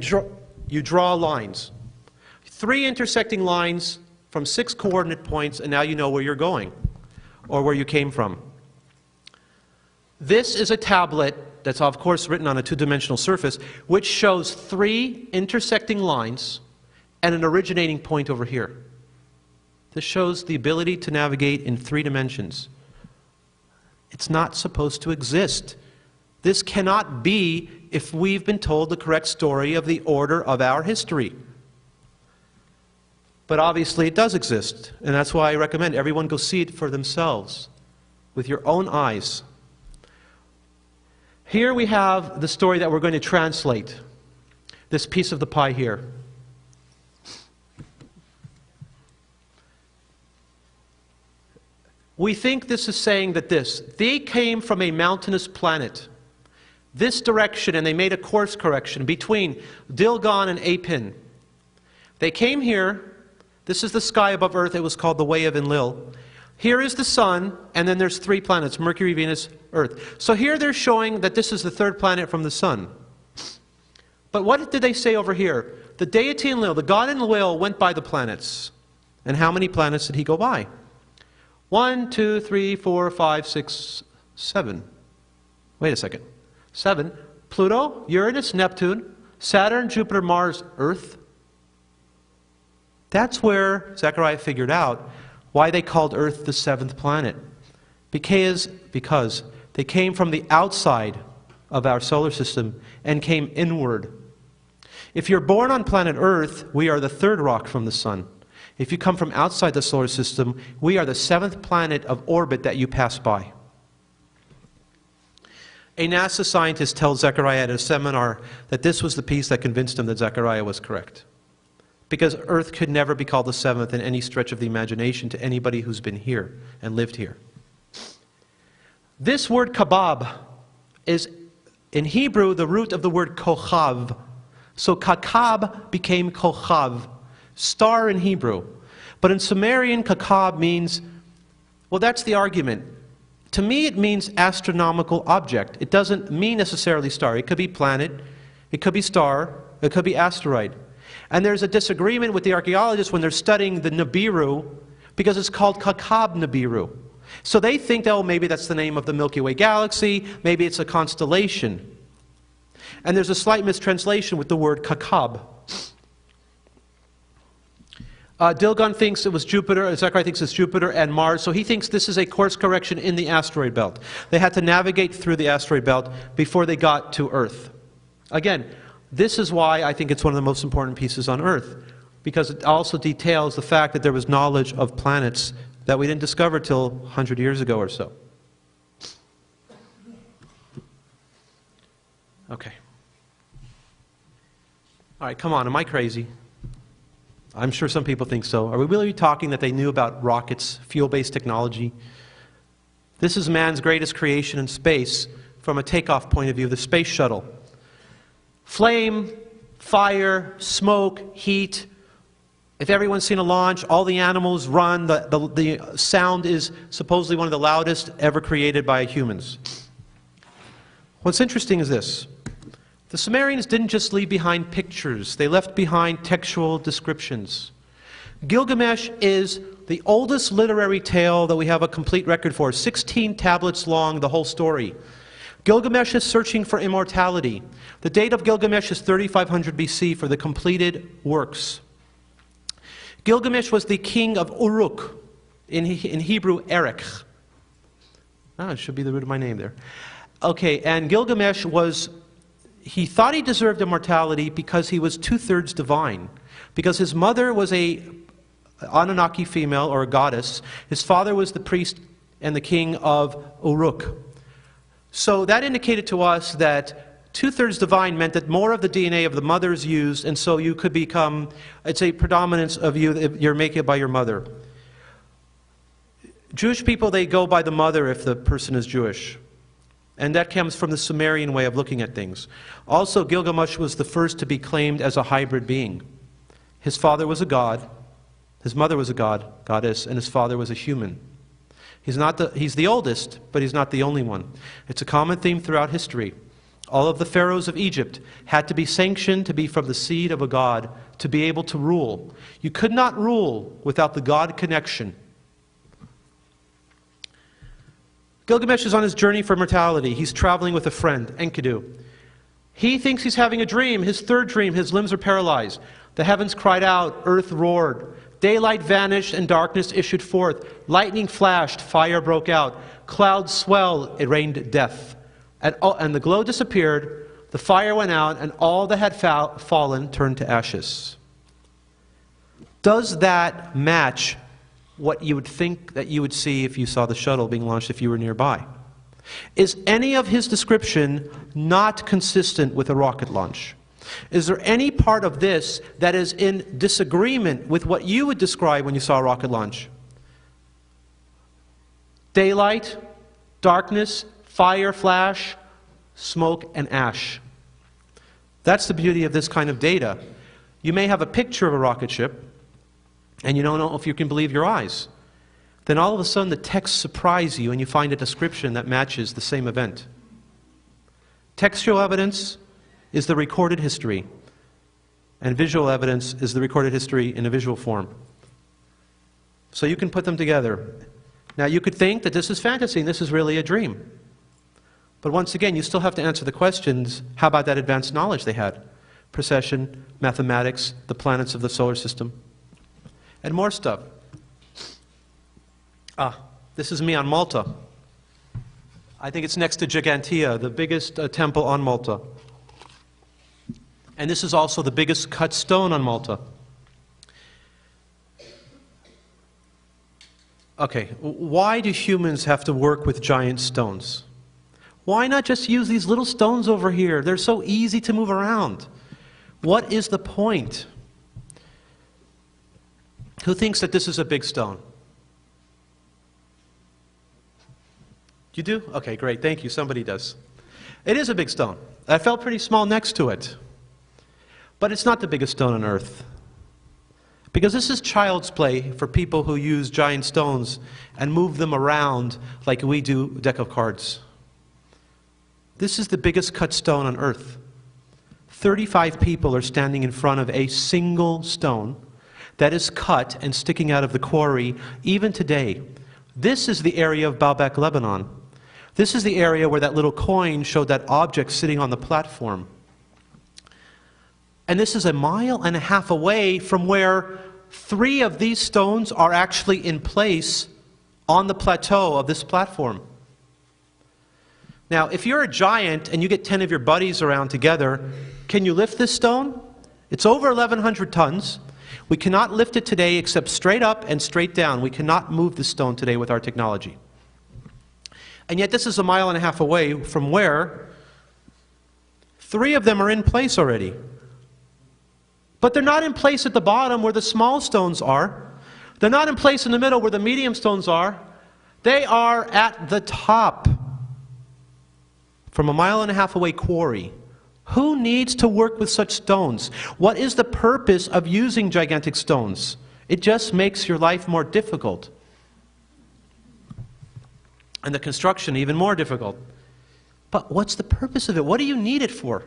you draw lines. 3 intersecting lines from 6 coordinate points, and now you know where you're going, or where you came from. This is a tablet that's of course written on a 2-dimensional surface, which shows 3 intersecting lines and an originating point over here. This shows the ability to navigate in 3 dimensions. It's not supposed to exist. This cannot be if we've been told the correct story of the order of our history. But obviously it does exist, and that's why I recommend everyone go see it for themselves, with your own eyes. Here we have the story that we're going to translate, this piece of the pie here. We think this is saying that they came from a mountainous planet, this direction, and they made a course correction between Dilgon and Apin. They came here. This is the sky above Earth. It was called the Way of Enlil. Here is the sun, and then there's 3 planets, Mercury, Venus, Earth. So here they're showing that this is the 3rd planet from the sun. But what did they say over here? The deity Enlil, the god Enlil, went by the planets. And how many planets did he go by? 1, 2, 3, 4, 5, 6, 7. Wait a second. 7. Pluto, Uranus, Neptune, Saturn, Jupiter, Mars, Earth. That's where Zechariah figured out why they called Earth the seventh planet. Because they came from the outside of our solar system and came inward. If you're born on planet Earth, we are the third rock from the sun. If you come from outside the solar system, we are the seventh planet of orbit that you pass by. A NASA scientist tells Zechariah at a seminar that this was the piece that convinced him that Zechariah was correct. Because Earth could never be called the seventh in any stretch of the imagination to anybody who's been here and lived here. This word kabab is, in Hebrew, the root of the word kochav. So kakab became kochav, star in Hebrew. But in Sumerian, kakab means, well, that's the argument. To me, it means astronomical object. It doesn't mean necessarily star. It could be planet, it could be star, it could be asteroid. And there's a disagreement with the archaeologists when they're studying the Nibiru, because it's called Kakab Nibiru. So they think that, oh, maybe that's the name of the Milky Way galaxy, maybe it's a constellation. And there's a slight mistranslation with the word Kakab. Dilgun thinks it was Jupiter, Zechariah thinks it's Jupiter and Mars, so he thinks this is a course correction in the asteroid belt. They had to navigate through the asteroid belt before they got to Earth. Again, this is why I think it's one of the most important pieces on Earth, because it also details the fact that there was knowledge of planets that we didn't discover till 100 years ago or so. Okay. All right, come on, am I crazy? I'm sure some people think so. Are we really talking that they knew about rockets, fuel-based technology? This is man's greatest creation in space from a takeoff point of view, the space shuttle. Flame, fire, smoke, heat. If everyone's seen a launch, all the animals run. The sound is supposedly one of the loudest ever created by humans. What's interesting is this. The Sumerians didn't just leave behind pictures. They left behind textual descriptions. Gilgamesh is the oldest literary tale that we have a complete record for. 16 tablets long, the whole story. Gilgamesh is searching for immortality. The date of Gilgamesh is 3500 BC for the completed works. Gilgamesh was the king of Uruk, in Hebrew, Erech. Ah, it should be the root of my name there. Okay, and Gilgamesh was, he thought he deserved immortality because he was two-thirds divine. Because his mother was a Anunnaki female, or a goddess. His father was the priest and the king of Uruk. So that indicated to us that two-thirds divine meant that more of the DNA of the mother is used, and so you could become, it's a predominance of you, you're making it by your mother. Jewish people, they go by the mother if the person is Jewish. And that comes from the Sumerian way of looking at things. Also, Gilgamesh was the first to be claimed as a hybrid being. His father was a god, his mother was a goddess, and his father was a human. He's the oldest, but he's not the only one. It's a common theme throughout history. All of the pharaohs of Egypt had to be sanctioned to be from the seed of a god to be able to rule. You could not rule without the god connection. Gilgamesh is on his journey for immortality. He's traveling with a friend, Enkidu. He thinks he's having a dream, his third dream. His limbs are paralyzed. The heavens cried out, earth roared. Daylight vanished and darkness issued forth. Lightning flashed, fire broke out. Clouds swelled, it rained death. And the glow disappeared, the fire went out, and all that had fallen turned to ashes. Does that match what you would think that you would see if you saw the shuttle being launched if you were nearby? Is any of his description not consistent with a rocket launch? Is there any part of this that is in disagreement with what you would describe when you saw a rocket launch? Daylight, darkness, fire, flash, smoke, and ash. That's the beauty of this kind of data. You may have a picture of a rocket ship, and you don't know if you can believe your eyes. Then all of a sudden the text surprises you and you find a description that matches the same event. Textual evidence is the recorded history, and visual evidence is the recorded history in a visual form. So you can put them together. Now you could think that this is fantasy and this is really a dream. But once again, you still have to answer the questions, how about that advanced knowledge they had? precession, mathematics, the planets of the solar system, and more stuff. This is me on Malta. I think it's next to Gigantea, the biggest temple on Malta. And this is also the biggest cut stone on Malta. Okay, why do humans have to work with giant stones? Why not just use these little stones over here? They're so easy to move around. What is the point? Who thinks that this is a big stone? You do? Okay, great. Thank you. Somebody does. It is a big stone. I felt pretty small next to it. But it's not the biggest stone on earth. Because this is child's play for people who use giant stones and move them around like we do a deck of cards. This is the biggest cut stone on earth. 35 people are standing in front of a single stone that is cut and sticking out of the quarry even today. This is the area of Baalbek, Lebanon. This is the area where that little coin showed that object sitting on the platform. And this is 1.5 miles away from where 3 of these stones are actually in place on the plateau of this platform. Now, if you're a giant and you get 10 of your buddies around together, can you lift this stone? It's over 1,100 tons. We cannot lift it today except straight up and straight down. We cannot move the stone today with our technology. And yet this is 1.5 miles away from where 3 of them are in place already. But they're not in place at the bottom where the small stones are. They're not in place in the middle where the medium stones are. They are at the top. From 1.5 miles away quarry. Who needs to work with such stones? What is the purpose of using gigantic stones? It just makes your life more difficult. And the construction even more difficult. But what's the purpose of it? What do you need it for?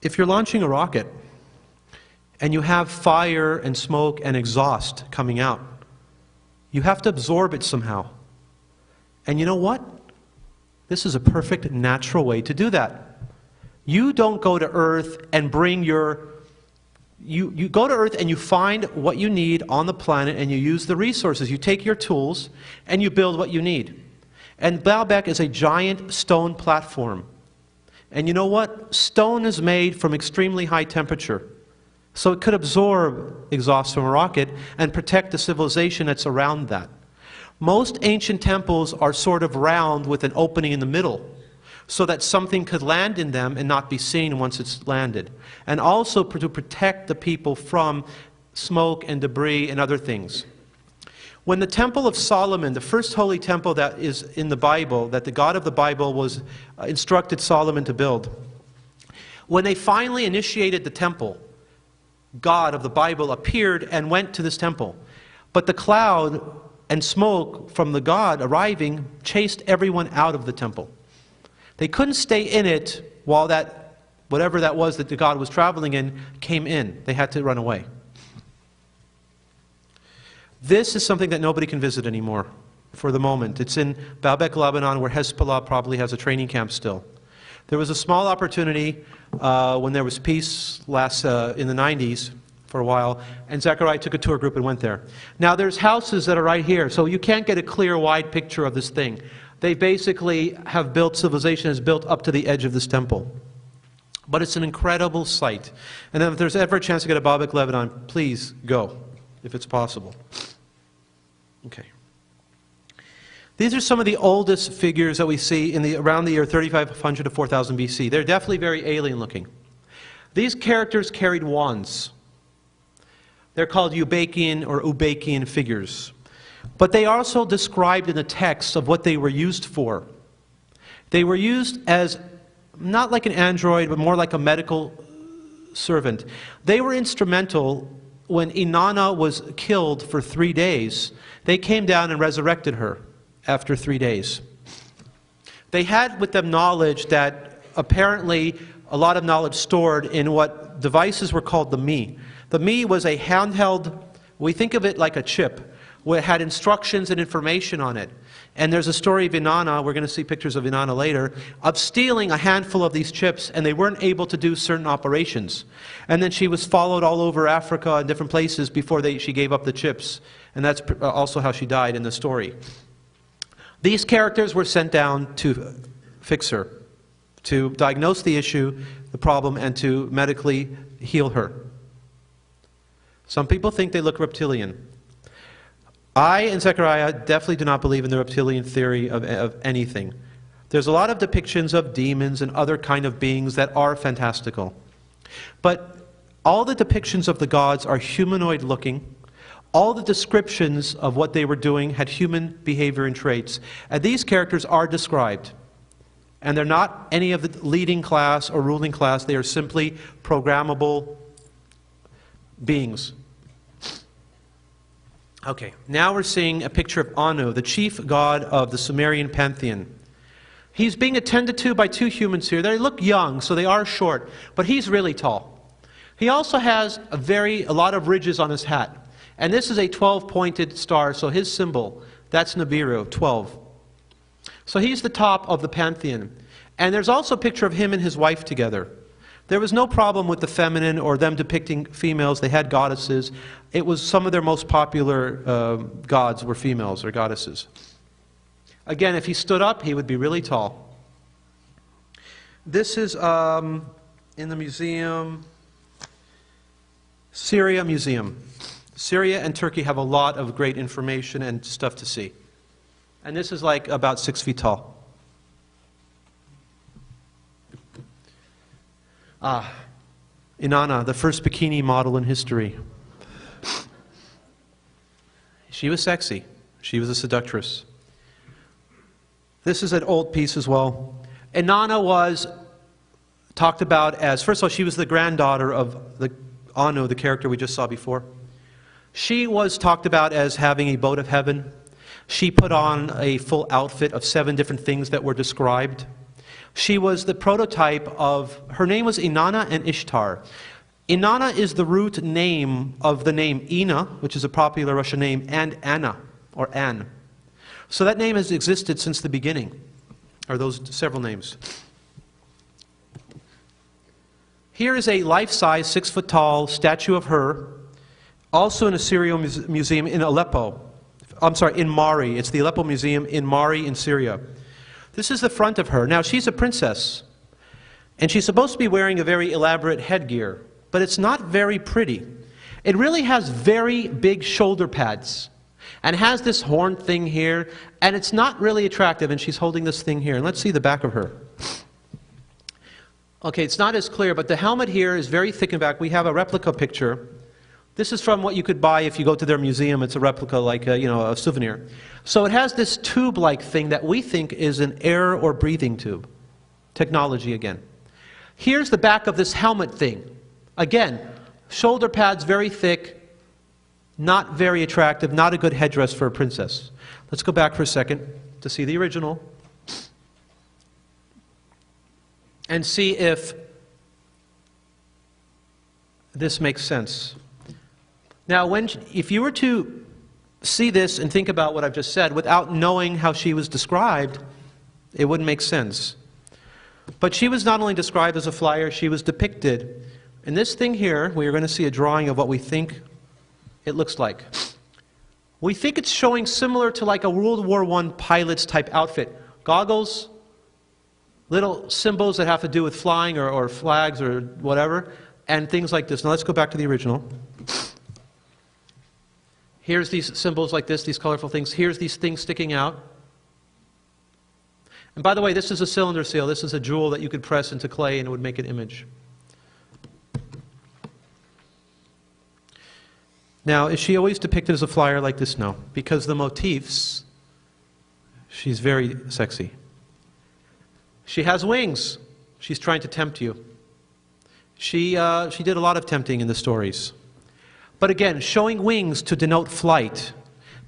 If you're launching a rocket and you have fire and smoke and exhaust coming out, you have to absorb it somehow. And you know what? This is a perfect natural way to do that. You don't go to Earth and bring your... You go to Earth and you find what you need on the planet and you use the resources. You take your tools and you build what you need. And Baalbek is a giant stone platform. And you know what? Stone is made from extremely high temperature. So it could absorb exhaust from a rocket and protect the civilization that's around that. Most ancient temples are sort of round with an opening in the middle so that something could land in them and not be seen once it's landed. And also to protect the people from smoke and debris and other things. When the Temple of Solomon, the first holy temple that is in the Bible, that the God of the Bible was instructed Solomon to build, when they finally initiated the temple, God of the Bible appeared and went to this temple. But the cloud and smoke from the God arriving chased everyone out of the temple. They couldn't stay in it while that, whatever that was that the God was traveling in, came in. They had to run away. This is something that nobody can visit anymore for the moment. It's in Baalbek, Lebanon, where Hezbollah probably has a training camp still. There was a small opportunity when there was peace in the 90s for a while, and Zechariah took a tour group and went there. Now there's houses that are right here, so you can't get a clear, wide picture of this thing. They basically have built, civilization is built up to the edge of this temple. But it's an incredible sight. And then if there's ever a chance to get to Baalbek, Lebanon, please go, if it's possible. Okay. These are some of the oldest figures that we see in around the year 3500 to 4000 BC. They're definitely very alien looking. These characters carried wands. They're called Ubakian or Ubakian figures. But they are also described in the text of what they were used for. They were used as, not like an android, but more like a medical servant. They were instrumental when Inanna was killed for 3 days. They came down and resurrected her after 3 days. They had with them knowledge that apparently a lot of knowledge stored in what devices were called the Me. The Me was a handheld, we think of it like a chip, where it had instructions and information on it. And there's a story of Inanna, we're going to see pictures of Inanna later, of stealing a handful of these chips, and they weren't able to do certain operations. And then she was followed all over Africa and different places before she gave up the chips. And that's also how she died in the story. These characters were sent down to fix her, to diagnose the issue, the problem, and to medically heal her. Some people think they look reptilian. I and Zechariah definitely do not believe in the reptilian theory of anything. There's a lot of depictions of demons and other kind of beings that are fantastical. But all the depictions of the gods are humanoid looking. All the descriptions of what they were doing had human behavior and traits. And these characters are described. And they're not any of the leading class or ruling class. They are simply programmable beings. Okay, now we're seeing a picture of Anu, the chief god of the Sumerian pantheon. He's being attended to by two humans here. They look young, so they are short, but he's really tall. He also has a lot of ridges on his hat. And this is a 12-pointed star, so his symbol, that's Nibiru, 12. So he's the top of the pantheon. And there's also a picture of him and his wife together. There was no problem with the feminine or them depicting females. They had goddesses. It was some of their most popular gods were females or goddesses. Again, if he stood up, he would be really tall. This is in the museum, Syria Museum. Syria and Turkey have a lot of great information and stuff to see. And this is like about 6 feet tall. Inanna, the first bikini model in history. She was sexy. She was a seductress. This is an old piece as well. Inanna was talked about as, first of all, she was the granddaughter of the Anu, the character we just saw before. She was talked about as having a boat of heaven. She put on a full outfit of 7 different things that were described. She was the prototype of, her name was Inanna and Ishtar. Inanna is the root name of the name Ina, which is a popular Russian name, and Anna, or Anne. So that name has existed since the beginning, or those several names. Here is a life-size, 6-foot-tall statue of her, also in a Syrian museum in Aleppo. I'm sorry, in Mari. It's the Aleppo Museum in Mari in Syria. This is the front of her. Now, she's a princess, and she's supposed to be wearing a very elaborate headgear, but it's not very pretty. It really has very big shoulder pads, and has this horn thing here, and it's not really attractive, and she's holding this thing here. And let's see the back of her. Okay, it's not as clear, but the helmet here is very thick in back. We have a replica picture. This is from what you could buy if you go to their museum. It's a replica, like a souvenir. So it has this tube-like thing that we think is an air or breathing tube. Technology again. Here's the back of this helmet thing. Again, shoulder pads very thick, not very attractive, not a good headdress for a princess. Let's go back for a second to see the original and see if this makes sense. Now, if you were to see this and think about what I've just said without knowing how she was described, it wouldn't make sense. But she was not only described as a flyer, she was depicted. In this thing here, we are going to see a drawing of what we think it looks like. We think it's showing similar to like a World War I pilot's type outfit. Goggles, little symbols that have to do with flying or flags or whatever, and things like this. Now let's go back to the original. Here's these symbols like this, these colorful things. Here's these things sticking out. And by the way, this is a cylinder seal. This is a jewel that you could press into clay and it would make an image. Now, is she always depicted as a flyer like this? No. Because the motifs, she's very sexy. She has wings. She's trying to tempt you. She did a lot of tempting in the stories. But again, showing wings to denote flight.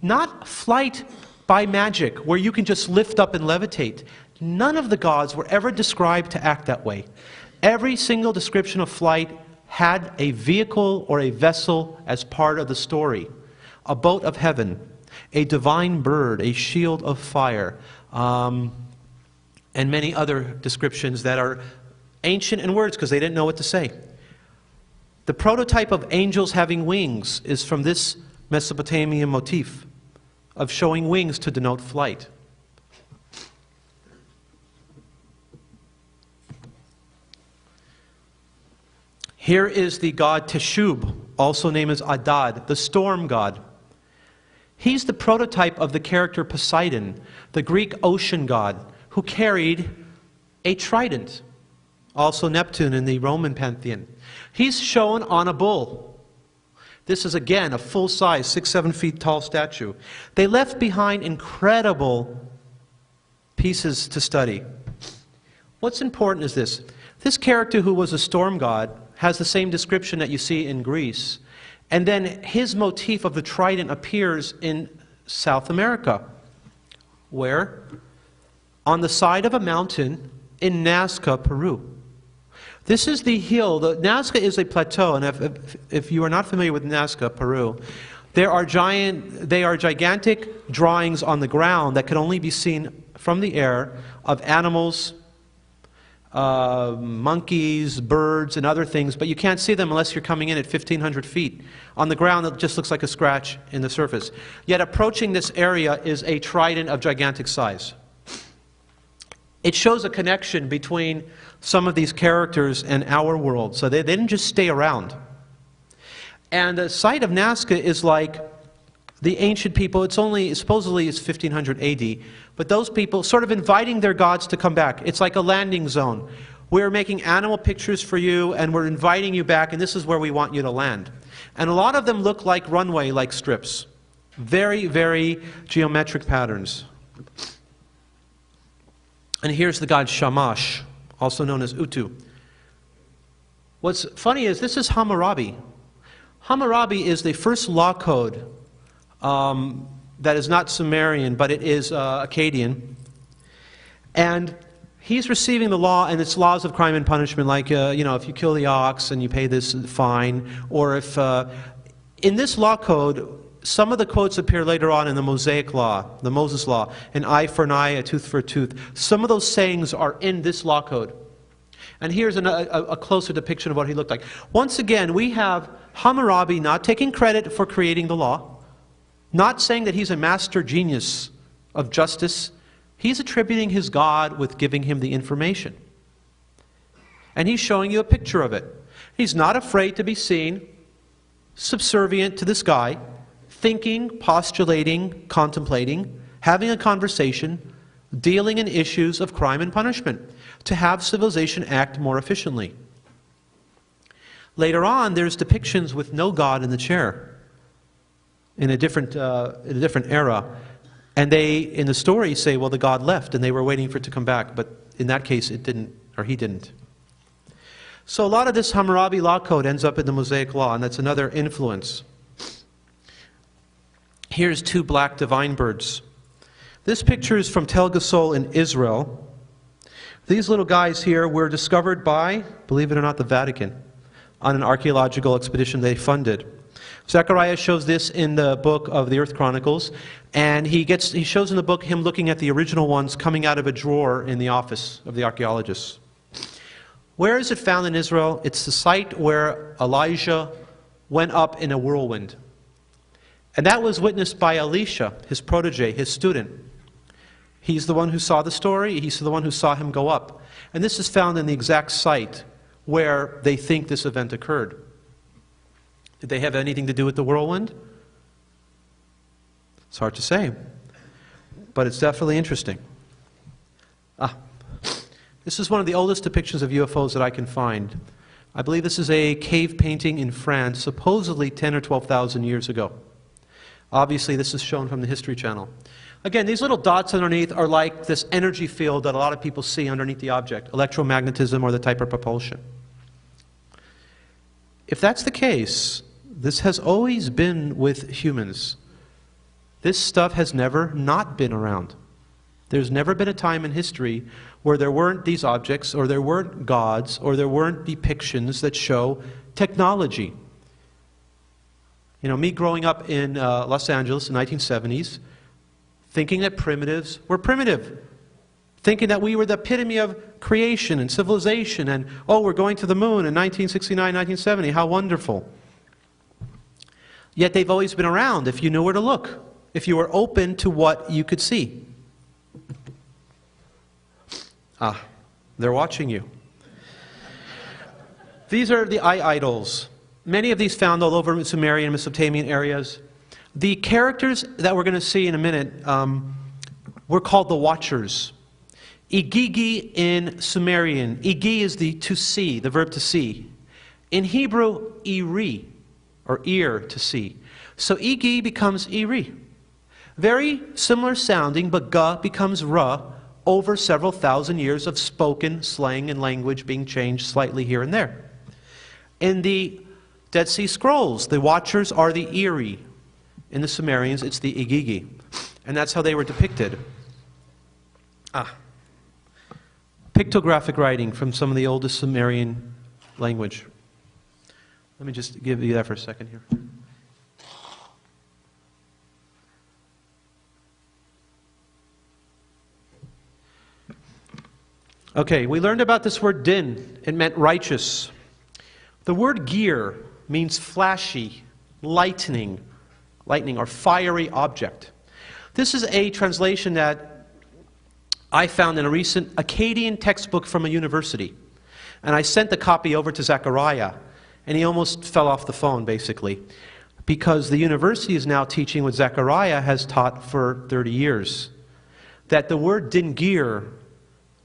Not flight by magic, where you can just lift up and levitate. None of the gods were ever described to act that way. Every single description of flight had a vehicle or a vessel as part of the story. A boat of heaven. a divine bird, a shield of fire, and many other descriptions that are ancient in words because they didn't know what to say. The prototype of angels having wings is from this Mesopotamian motif of showing wings to denote flight. Here is the god Teshub, also named as Adad, the storm god. He's the prototype of the character Poseidon, the Greek ocean god, who carried a trident, also Neptune in the Roman pantheon. He's shown on a bull. This is again a full-size, 6-7 feet tall statue. They left behind incredible pieces to study. What's important is this. This character who was a storm god has the same description that you see in Greece. And then his motif of the trident appears in South America. Where? On the side of a mountain in Nazca, Peru. This is the hill. Nazca is a plateau, and if you are not familiar with Nazca, Peru, they are gigantic drawings on the ground that can only be seen from the air of animals, monkeys, birds, and other things, but you can't see them unless you're coming in at 1,500 feet. On the ground, it just looks like a scratch in the surface. Yet approaching this area is a trident of gigantic size. It shows a connection between some of these characters and our world, so they didn't just stay around. And the site of Nazca is like the ancient people. Supposedly it's 1500 AD, but those people sort of inviting their gods to come back. It's like a landing zone. We're making animal pictures for you, and we're inviting you back, and this is where we want you to land. And a lot of them look like runway-like strips. Very, very geometric patterns. And here's the god Shamash, also known as Utu. What's funny is this is Hammurabi. Hammurabi is the first law code that is not Sumerian, but it is Akkadian. And he's receiving the law and its laws of crime and punishment, like, if you kill the ox and you pay this fine, or if, in this law code, some of the quotes appear later on in the Mosaic Law, the Moses Law, an eye for an eye, a tooth for a tooth. Some of those sayings are in this law code. And here's a closer depiction of what he looked like. Once again, we have Hammurabi not taking credit for creating the law, not saying that he's a master genius of justice. He's attributing his God with giving him the information. And he's showing you a picture of it. He's not afraid to be seen subservient to this guy, thinking, postulating, contemplating, having a conversation, dealing in issues of crime and punishment, to have civilization act more efficiently. Later on, there's depictions with no God in the chair in a different era. And they, in the story, say, well, the God left, and they were waiting for it to come back. But in that case, it didn't, or he didn't. So a lot of this Hammurabi law code ends up in the Mosaic Law, and that's another influence. Here's two black divine birds. This picture is from Tel Gasol in Israel. These little guys here were discovered by, believe it or not, the Vatican on an archaeological expedition they funded. Zechariah shows this in the book of the Earth Chronicles, and he shows in the book him looking at the original ones coming out of a drawer in the office of the archaeologists. Where is it found in Israel? It's the site where Elijah went up in a whirlwind. And that was witnessed by Elisha, his protege, his student. He's the one who saw the story. He's the one who saw him go up. And this is found in the exact site where they think this event occurred. Did they have anything to do with the whirlwind? It's hard to say. But it's definitely interesting. This is one of the oldest depictions of UFOs that I can find. I believe this is a cave painting in France, supposedly 10 or 12,000 years ago. Obviously, this is shown from the History Channel. Again, these little dots underneath are like this energy field that a lot of people see underneath the object, electromagnetism or the type of propulsion. If that's the case, this has always been with humans. This stuff has never not been around. There's never been a time in history where there weren't these objects, or there weren't gods, or there weren't depictions that show technology. You know, me growing up in Los Angeles in the 1970s, thinking that primitives were primitive, thinking that we were the epitome of creation and civilization, and, oh, we're going to the moon in 1969, 1970, how wonderful. Yet they've always been around if you knew where to look, if you were open to what you could see. Ah, they're watching you. These are the eye idols. Many of these found all over Sumerian and Mesopotamian areas. The characters that we're going to see in a minute were called the Watchers. Igigi in Sumerian. Igi is the to see, the verb to see. In Hebrew, iri, or ear, to see. So Igi becomes iri. Very similar sounding, but ga becomes ra over several thousand years of spoken slang and language being changed slightly here and there. In the Dead Sea Scrolls, the Watchers are the Iri. In the Sumerians, it's the Igigi. And that's how they were depicted. Pictographic writing from some of the oldest Sumerian language. Let me just give you that for a second here. Okay, we learned about this word din. It meant righteous. The word gear means flashy, lightning, or fiery object. This is a translation that I found in a recent Akkadian textbook from a university. And I sent the copy over to Zechariah, and he almost fell off the phone, basically, because the university is now teaching what Zechariah has taught for 30 years, that the word din gear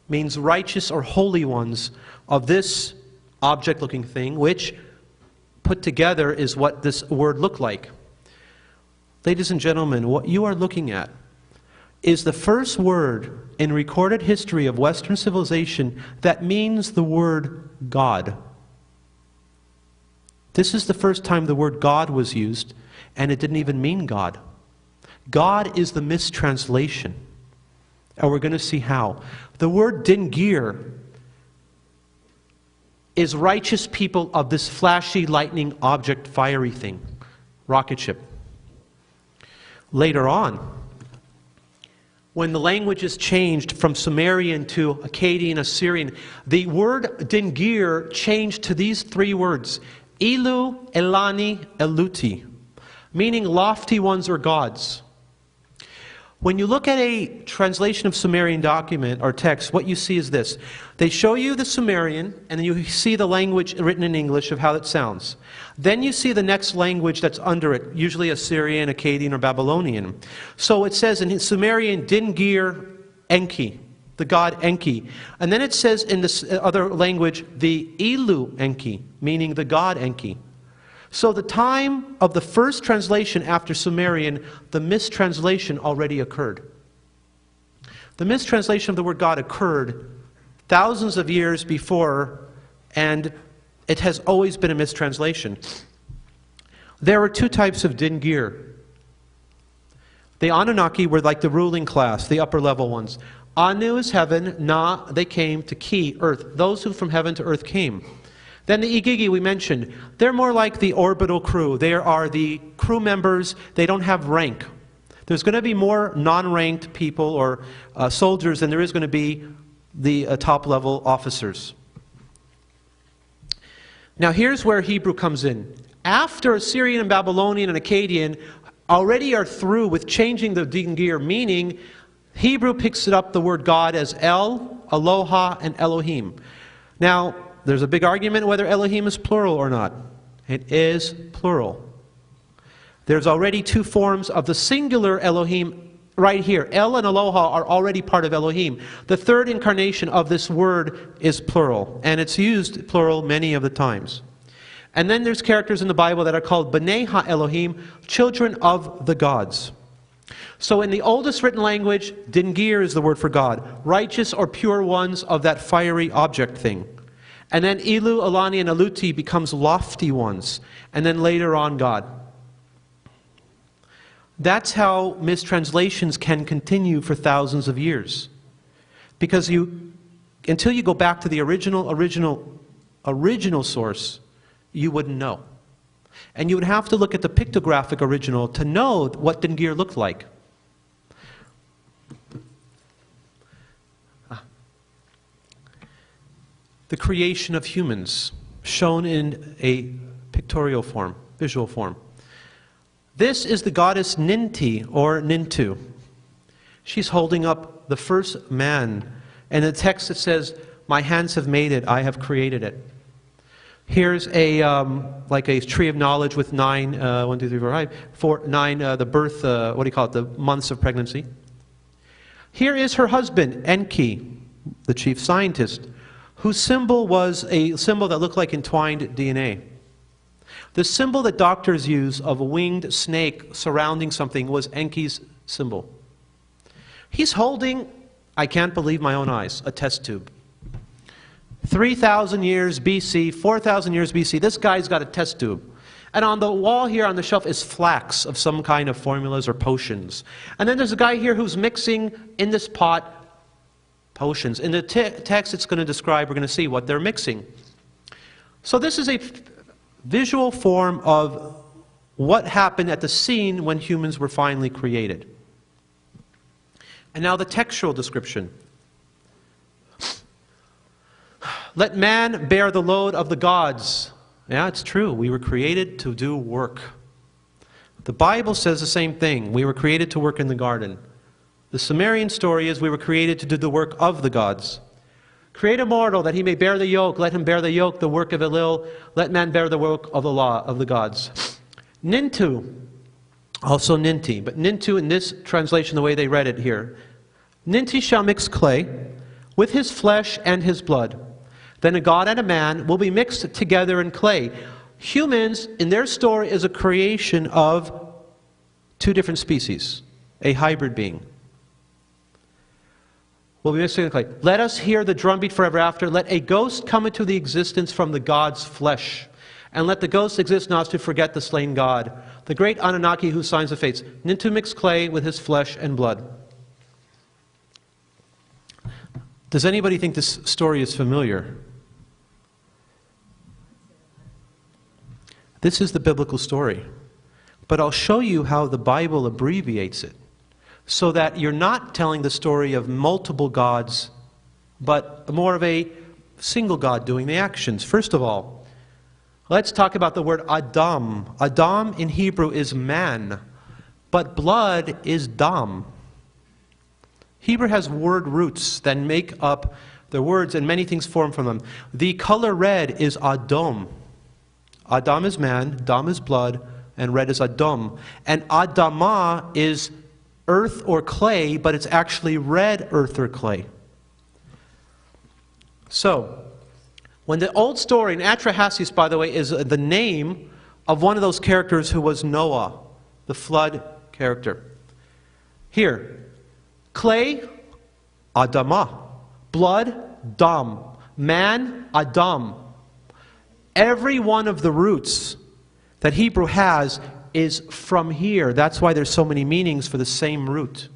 means righteous or holy ones of this object-looking thing, which put together is what this word looked like. Ladies and gentlemen, what you are looking at is the first word in recorded history of Western civilization that means the word God. This is the first time the word God was used, and it didn't even mean God. God is the mistranslation, and we're going to see how. The word Dingir is righteous people of this flashy lightning object fiery thing, rocket ship. Later on, when the language is changed from Sumerian to Akkadian, Assyrian, the word Dingir changed to these three words, Ilu, Elani, Eluti, meaning lofty ones or gods. When you look at a translation of Sumerian document or text, what you see is this. They show you the Sumerian, and then you see the language written in English of how it sounds. Then you see the next language that's under it, usually Assyrian, Akkadian, or Babylonian. So it says in Sumerian, Dingir Enki, the god Enki. And then it says in this other language, the Ilu Enki, meaning the god Enki. So the time of the first translation after Sumerian, the mistranslation already occurred. The mistranslation of the word God occurred thousands of years before, and it has always been a mistranslation. There were two types of Dingir. The Anunnaki were like the ruling class, the upper level ones. Anu is heaven, Na, they came, to Ki, earth. Those who from heaven to earth came. Then the Igigi we mentioned, they're more like the orbital crew. They are the crew members. They don't have rank. There's going to be more non-ranked people or soldiers than there is going to be the top-level officers. Now here's where Hebrew comes in. After Assyrian and Babylonian and Akkadian already are through with changing the Dingir, meaning Hebrew picks it up the word God as El, Aloha, and Elohim. Now, there's a big argument whether Elohim is plural or not. It is plural. There's already two forms of the singular Elohim right here. El and Aloha are already part of Elohim. The third incarnation of this word is plural, and it's used plural many of the times. And then there's characters in the Bible that are called B'nai Ha-Elohim, children of the gods. So in the oldest written language, Dingir is the word for God, righteous or pure ones of that fiery object thing. And then Ilu, Alani, and Aluti becomes lofty ones. And then later on, God. That's how mistranslations can continue for thousands of years. Because until you go back to the original source, you wouldn't know. And you would have to look at the pictographic original to know what Dingir looked like. The creation of humans, shown in a pictorial form, visual form. This is the goddess Ninti, or Nintu. She's holding up the first man. And in the text it says, "My hands have made it, I have created it." Here's a like a tree of knowledge with 9, 1, 2, 3, 4, 5, 4, 9, the birth, what do you call it, the months of pregnancy. Here is her husband, Enki, the chief scientist, whose symbol was a symbol that looked like entwined DNA. The symbol that doctors use of a winged snake surrounding something was Enki's symbol. He's holding, I can't believe my own eyes, a test tube. 3,000 years BC, 4,000 years BC, this guy's got a test tube. And on the wall here on the shelf is flax of some kind of formulas or potions. And then there's a guy here who's mixing in this pot potions. In the text it's going to describe, we're going to see what they're mixing. So this is a visual form of what happened at the scene when humans were finally created. And now the textual description. Let man bear the load of the gods. Yeah, it's true. We were created to do work. The Bible says the same thing. We were created to work in the garden. The Sumerian story is we were created to do the work of the gods. Create a mortal that he may bear the yoke. Let him bear the yoke, the work of Elil. Let man bear the work of the law of the gods. Nintu, also Ninti, but Nintu in this translation, the way they read it here. Ninti shall mix clay with his flesh and his blood. Then a god and a man will be mixed together in clay. Humans, in their story, is a creation of 2 different species, a hybrid being. Will be mixed in clay. Let us hear the drumbeat forever after. Let a ghost come into the existence from the god's flesh. And let the ghost exist not to forget the slain god, the great Anunnaki who signs the fates. Nintu mixed clay with his flesh and blood. Does anybody think this story is familiar? This is the biblical story. But I'll show you how the Bible abbreviates it, so that you're not telling the story of multiple gods, but more of a single God doing the actions. First of all, let's talk about the word Adam. Adam in Hebrew is man, but blood is dam. Hebrew has word roots that make up the words, and many things form from them. The color red is Adam. Adam is man, dam is blood, and red is Adam. And Adamah is earth or clay, but it's actually red earth or clay. So, when the old story, and Atrahasis, by the way, is the name of one of those characters who was Noah, the flood character. Here, clay, Adamah. Blood, Dam. Man, Adam. Every one of the roots that Hebrew has is from here. That's why there's so many meanings for the same root.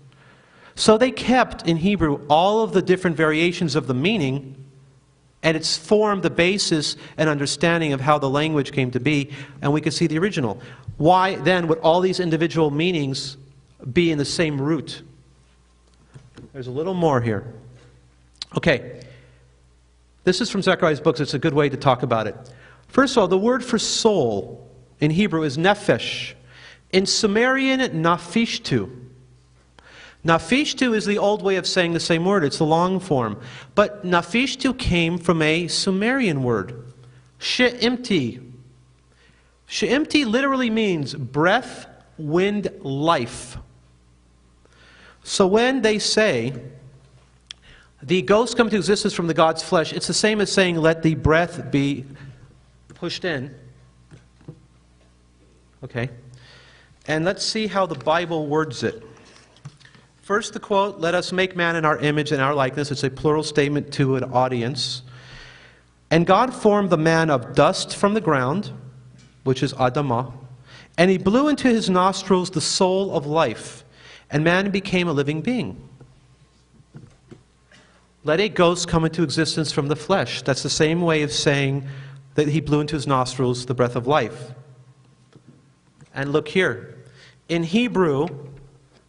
So they kept in Hebrew all of the different variations of the meaning, and it's formed the basis and understanding of how the language came to be, and we can see the original. Why then would all these individual meanings be in the same root? There's a little more here. Okay. This is from Zechariah's books. It's a good way to talk about it. First of all, the word for soul in Hebrew is nephesh. In Sumerian, nafishtu. Nafishtu is the old way of saying the same word. It's the long form. But nafishtu came from a Sumerian word, she'imti. She'imti literally means breath, wind, life. So when they say, the ghosts come to existence from the god's flesh, it's the same as saying, let the breath be pushed in. Okay. And let's see how the Bible words it. First, the quote, let us make man in our image and our likeness. It's a plural statement to an audience. And God formed the man of dust from the ground, which is Adamah, and he blew into his nostrils the soul of life, and man became a living being. Let a ghost come into existence from the flesh. That's the same way of saying that he blew into his nostrils the breath of life. And look here. In Hebrew,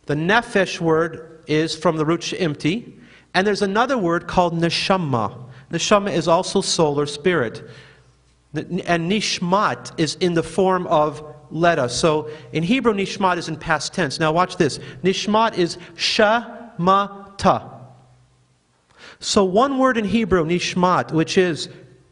the nephesh word is from the root she'imti, and there's another word called neshama. Neshama is also soul or spirit. And nishmat is in the form of leda. So in Hebrew, nishmat is in past tense. Now watch this. Nishmat is shamata. So one word in Hebrew, nishmat, which is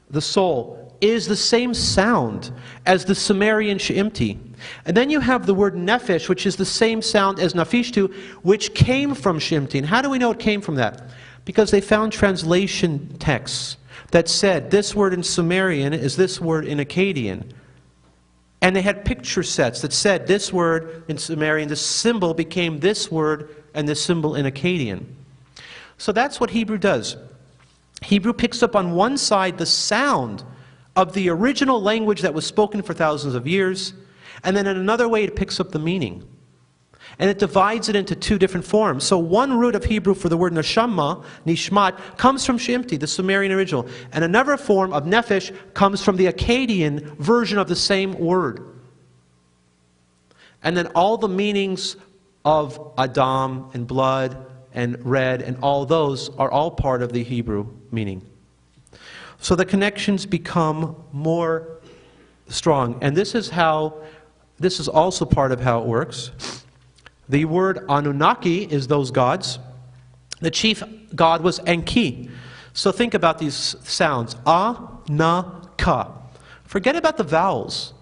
the soul, is the same sound as the Sumerian she'imti. And then you have the word nephesh, which is the same sound as nafishtu, which came from she'imti. And how do we know it came from that? Because they found translation texts that said this word in Sumerian is this word in Akkadian. And they had picture sets that said this word in Sumerian, this symbol became this word and this symbol in Akkadian. So that's what Hebrew does. Hebrew picks up on one side the sound of the original language that was spoken for thousands of years, and then in another way it picks up the meaning. And it divides it into two different forms. So one root of Hebrew for the word neshama, nishmat, comes from she'imti, the Sumerian original. And another form of nephesh comes from the Akkadian version of the same word. And then all the meanings of Adam and blood and red and all those are all part of the Hebrew meaning. So the connections become more strong. And this is also part of how it works. The word Anunnaki is those gods. The chief god was Enki. So think about these sounds. A-na-ka. Forget about the vowels.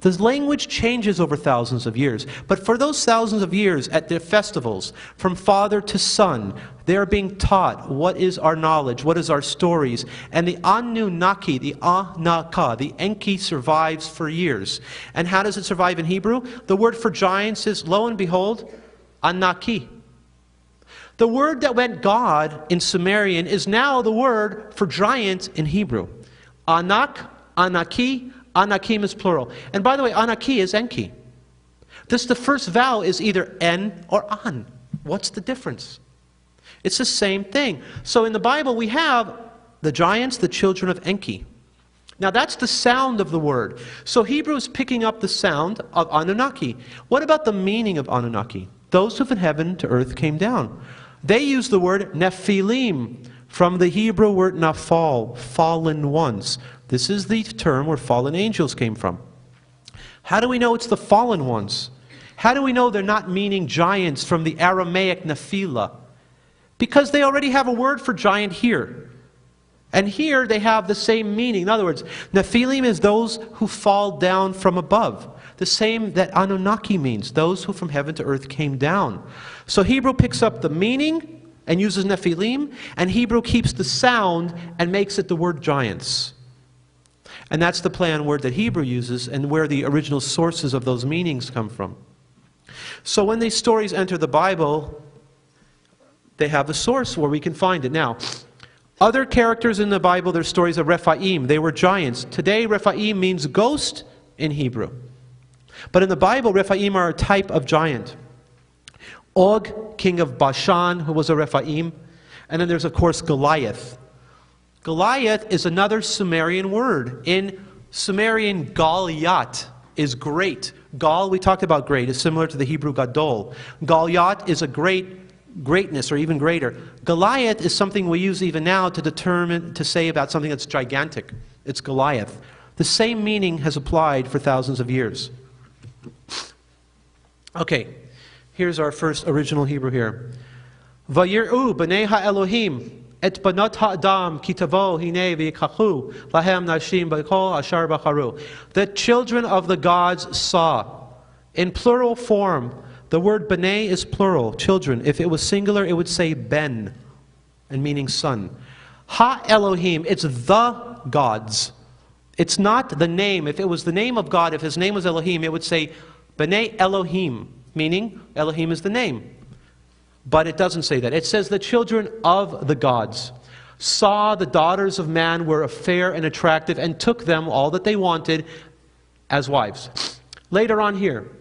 The language changes over thousands of years. But for those thousands of years at their festivals, from father to son, they are being taught what is our knowledge, what is our stories. And the Anunnaki, the A-na-ka, the Enki survives for years. And how does it survive in Hebrew? The word for giants is, lo and behold, Anaki. The word that went God in Sumerian is now the word for giant in Hebrew. Anak, Anaki, Anakim is plural. And by the way, Anaki is Enki. The first vowel is either N or An. What's the difference? It's the same thing. So in the Bible we have the giants, the children of Enki. Now that's the sound of the word. So Hebrew is picking up the sound of Anunnaki. What about the meaning of Anunnaki? Those who from heaven to earth came down. They use the word Nephilim from the Hebrew word nafal, fallen ones. This is the term where fallen angels came from. How do we know it's the fallen ones? How do we know they're not meaning giants from the Aramaic Nephila? Because they already have a word for giant here. And here they have the same meaning. In other words, Nephilim is those who fall down from above. The same that Anunnaki means, those who from heaven to earth came down. So Hebrew picks up the meaning and uses Nephilim, and Hebrew keeps the sound and makes it the word giants. And that's the play on word that Hebrew uses and where the original sources of those meanings come from. So when these stories enter the Bible, they have a source where we can find it. Now, other characters in the Bible, there's stories of Rephaim. They were giants. Today, Rephaim means ghost in Hebrew. But in the Bible, Rephaim are a type of giant. Og, king of Bashan, who was a Rephaim. And then there's, of course, Goliath. Goliath is another Sumerian word. In Sumerian, Goliath is great. Gal, we talked about great, is similar to the Hebrew Gadol. Goliath is a greatness or even greater. Goliath is something we use even now to say about something that's gigantic. It's Goliath. The same meaning has applied for thousands of years. Okay, here's our first original Hebrew here. Vayir'u b'nei ha'Elohim et banot ha'adam ki tavo hinei v'yikachu lahem nashim b'kol ashar b'charu. The children of the gods saw. In plural form, the word b'nei is plural, children. If it was singular, it would say ben, and meaning son. Ha-Elohim, it's the gods. It's not the name. If it was the name of God, if his name was Elohim, it would say b'nei Elohim, meaning Elohim is the name. But it doesn't say that. It says the children of the gods saw the daughters of man were fair and attractive and took them, all that they wanted, as wives. Later on here,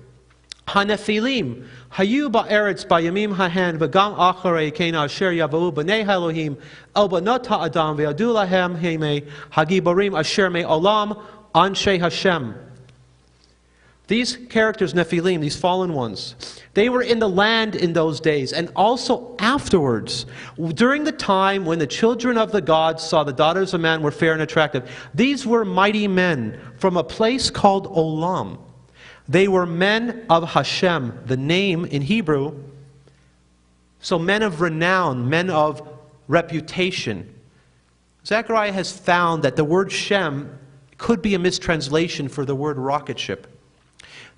Hanephilim, Hayu ba'eretz ba'yamim hahen v'gam acharei kena asher yavau b'nei Elohim el banot ha'adam v'yadu lahem hemei hagiborim asher me'olam anshe Hashem. These characters, Nephilim, these fallen ones, they were in the land in those days, and also afterwards, during the time when the children of the gods saw the daughters of man were fair and attractive. These were mighty men from a place called Olam. They were men of Hashem, the name in Hebrew. So men of renown, men of reputation. Zechariah has found that the word Shem could be a mistranslation for the word rocket ship.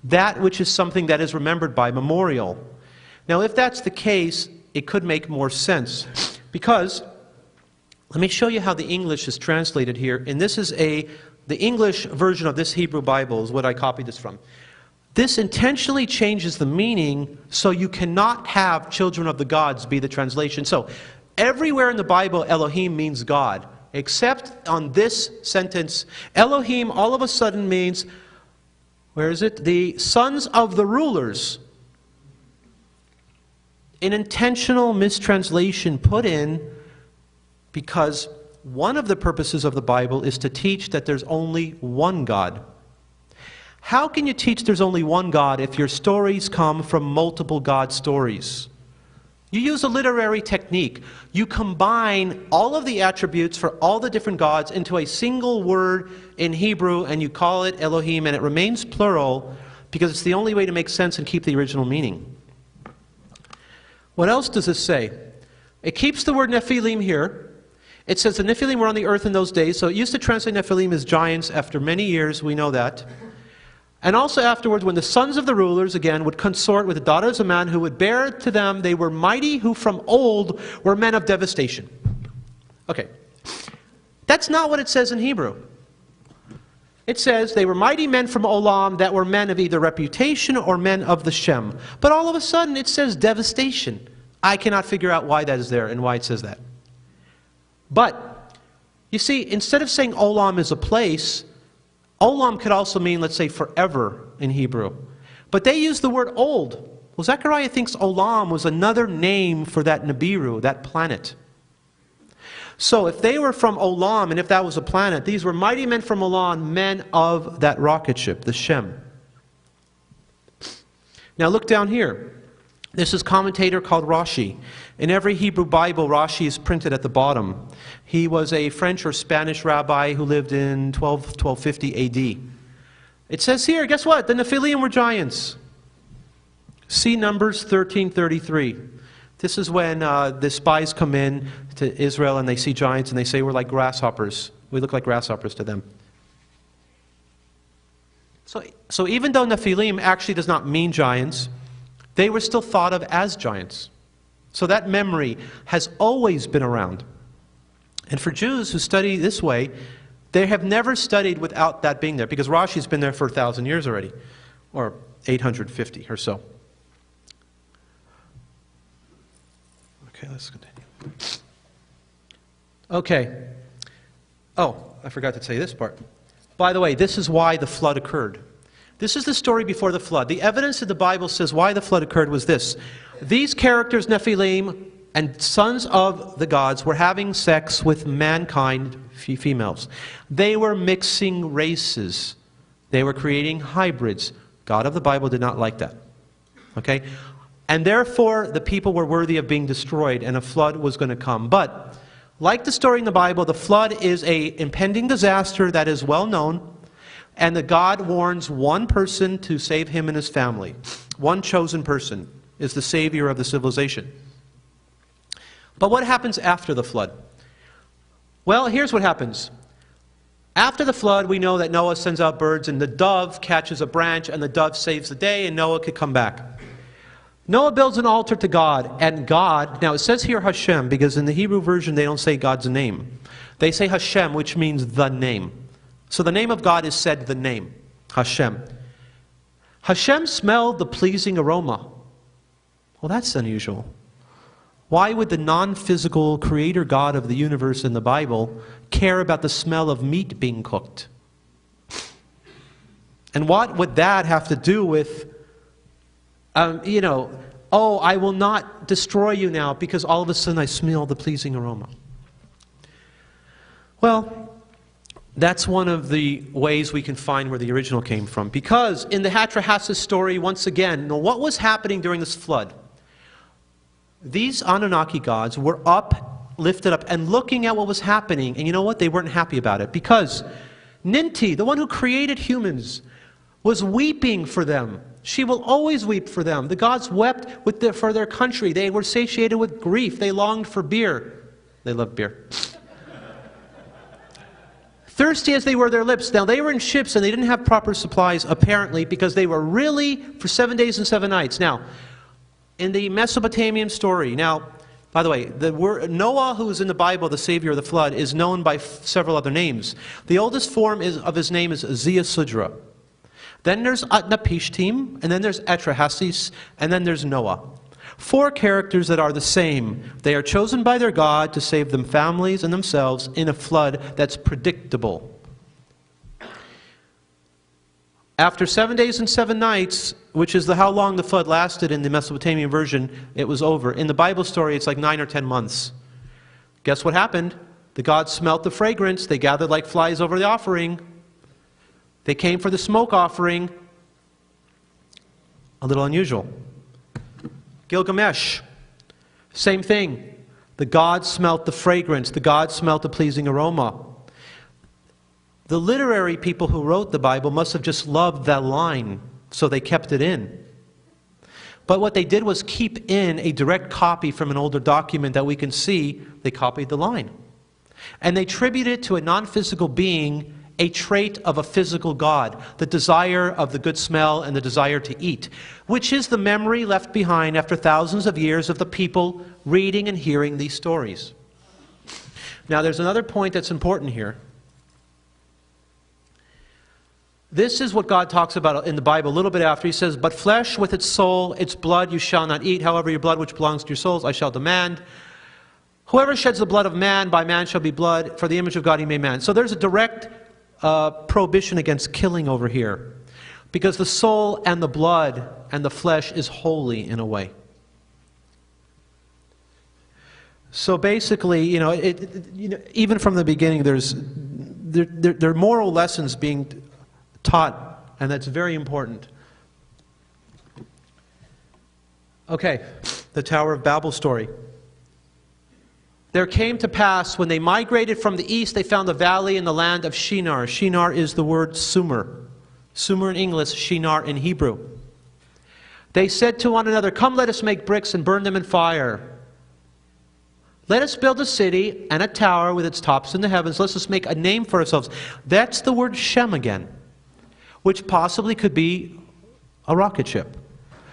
That which is something that is remembered by memorial. Now, if that's the case, it could make more sense. Because, let me show you how the English is translated here. And this is the English version of this Hebrew Bible is what I copied this from. This intentionally changes the meaning, so you cannot have children of the gods be the translation. So, everywhere in the Bible, Elohim means God. Except on this sentence, Elohim all of a sudden means, where is it? The sons of the rulers. An intentional mistranslation put in because one of the purposes of the Bible is to teach that there's only one God. How can you teach there's only one God if your stories come from multiple God stories? You use a literary technique. You combine all of the attributes for all the different gods into a single word in Hebrew, and you call it Elohim, and it remains plural because it's the only way to make sense and keep the original meaning. What else does this say? It keeps the word Nephilim here. It says the Nephilim were on the earth in those days, so it used to translate Nephilim as giants. After many years, we know that. And also afterwards, when the sons of the rulers, again, would consort with the daughters of man, who would bear to them, they were mighty, who from old were men of devastation. Okay. That's not what it says in Hebrew. It says they were mighty men from Olam that were men of either reputation or men of the Shem. But all of a sudden it says devastation. I cannot figure out why that is there and why it says that. But, you see, instead of saying Olam is a place, Olam could also mean, let's say, forever in Hebrew. But they use the word old. Well, Zechariah thinks Olam was another name for that Nibiru, that planet. So if they were from Olam, and if that was a planet, these were mighty men from Olam, men of that rocket ship, the Shem. Now look down here. This is a commentator called Rashi. In every Hebrew Bible, Rashi is printed at the bottom. He was a French or Spanish rabbi who lived in 1250 AD. It says here, guess what? The Nephilim were giants. See Numbers 13:33. This is when the spies come in to Israel and they see giants and they say, we're like grasshoppers. We look like grasshoppers to them. So even though Nephilim actually does not mean giants, they were still thought of as giants. So that memory has always been around. And for Jews who study this way, they have never studied without that being there, because Rashi's been there for 1,000 years already, or 850 or so. Okay, let's continue. Okay. Oh, I forgot to tell you this part. By the way, this is why the flood occurred. This is the story before the flood. The evidence that the Bible says why the flood occurred was this. These characters, Nephilim, and sons of the gods, were having sex with mankind, females. They were mixing races. They were creating hybrids. God of the Bible did not like that. Okay? And therefore, the people were worthy of being destroyed, and a flood was going to come. But, like the story in the Bible, the flood is an impending disaster that is well known. And that God warns one person to save him and his family. One chosen person is the savior of the civilization. But what happens after the flood? Well, here's what happens. After the flood, we know that Noah sends out birds, and the dove catches a branch, and the dove saves the day, and Noah could come back. Noah builds an altar to God, and God, now it says here Hashem, because in the Hebrew version they don't say God's name. They say Hashem, which means the name. So the name of God is said the name, Hashem. Hashem smelled the pleasing aroma. Well, that's unusual. Why would the non-physical creator God of the universe in the Bible care about the smell of meat being cooked? And what would that have to do with, oh, I will not destroy you now because all of a sudden I smell the pleasing aroma? Well, That's one of the ways we can find where the original came from. Because in the Atrahasis story, once again, what was happening during this flood? These Anunnaki gods were up, lifted up, and looking at what was happening. And you know what? They weren't happy about it. Because Ninti, the one who created humans, was weeping for them. She will always weep for them. The gods wept for their country. They were satiated with grief. They longed for beer. They loved beer. Thirsty as they were their lips. Now they were in ships and they didn't have proper supplies apparently because they were really for 7 days and 7 nights. Now, in the Mesopotamian story, now, by the way, the word Noah, who is in the Bible, the savior of the flood, is known by several other names. The oldest form of his name is Ziasudra. Then there's Utnapishtim, and then there's Atrahasis, and then there's Noah. 4 characters that are the same. They are chosen by their God to save them families and themselves in a flood that's predictable. After 7 days and 7 nights, which is how long the flood lasted in the Mesopotamian version, it was over. In the Bible story, it's like 9 or 10 months. Guess what happened? The gods smelt the fragrance. They gathered like flies over the offering. They came for the smoke offering. A little unusual. Gilgamesh, same thing. The gods smelt the fragrance. The gods smelt the pleasing aroma. The literary people who wrote the Bible must have just loved that line, so they kept it in. But what they did was keep in a direct copy from an older document that we can see. They copied the line. And they attributed it to a non-physical being, a trait of a physical God, the desire of the good smell and the desire to eat, which is the memory left behind after thousands of years of the people reading and hearing these stories. Now there's another point that's important here. This is what God talks about in the Bible a little bit after. He says, "But flesh with its soul, its blood you shall not eat. However, your blood which belongs to your souls I shall demand. Whoever sheds the blood of man, by man shall be blood. For the image of God he made man." So there's a direct prohibition against killing over here, because the soul and the blood and the flesh is holy in a way. So basically, even from the beginning, there are moral lessons being taught, and that's very important. Okay, the Tower of Babel story. There came to pass, when they migrated from the east, they found a valley in the land of Shinar. Shinar is the word Sumer. Sumer in English, Shinar in Hebrew. They said to one another, "Come, let us make bricks and burn them in fire. Let us build a city and a tower with its tops in the heavens. Let us make a name for ourselves." That's the word Shem again, which possibly could be a rocket ship.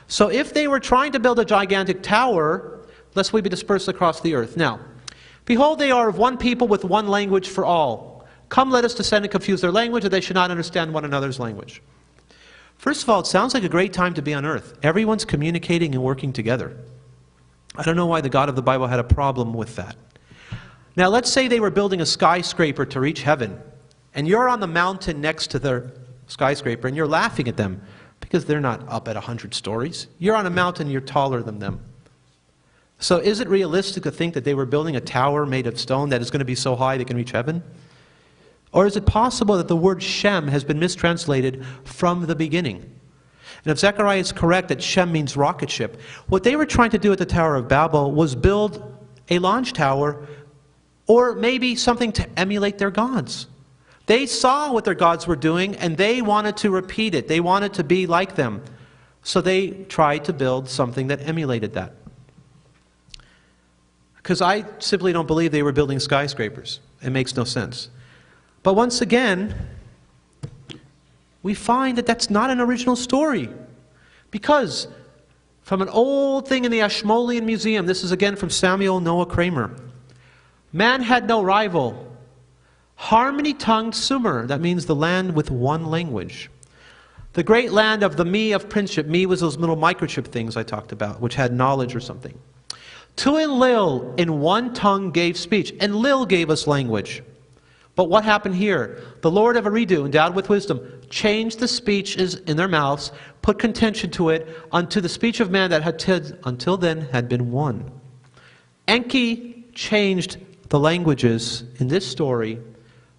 So if they were trying to build a gigantic tower, lest we be dispersed across the earth. Now, behold, they are of one people with one language for all. Come, let us descend and confuse their language, that they should not understand one another's language. First of all, it sounds like a great time to be on earth. Everyone's communicating and working together. I don't know why the God of the Bible had a problem with that. Now, let's say they were building a skyscraper to reach heaven, and you're on the mountain next to their skyscraper, and you're laughing at them because they're not up at 100 stories. You're on a mountain, you're taller than them. So is it realistic to think that they were building a tower made of stone that is going to be so high they can reach heaven? Or is it possible that the word Shem has been mistranslated from the beginning? And if Zechariah is correct that Shem means rocket ship, what they were trying to do at the Tower of Babel was build a launch tower, or maybe something to emulate their gods. They saw what their gods were doing and they wanted to repeat it. They wanted to be like them. So they tried to build something that emulated that. Because I simply don't believe they were building skyscrapers. It makes no sense. But once again, we find that that's not an original story. Because from an old thing in the Ashmolean Museum, this is again from Samuel Noah Kramer, man had no rival. Harmony-tongued Sumer, that means the land with one language. The great land of the me of princeship. Me was those little microchip things I talked about, which had knowledge or something. Tu and Lil in one tongue gave speech, and Lil gave us language. But what happened here? The Lord of Eridu, endowed with wisdom, changed the speeches in their mouths, put contention to it, unto the speech of man that had until then had been one. Enki changed the languages in this story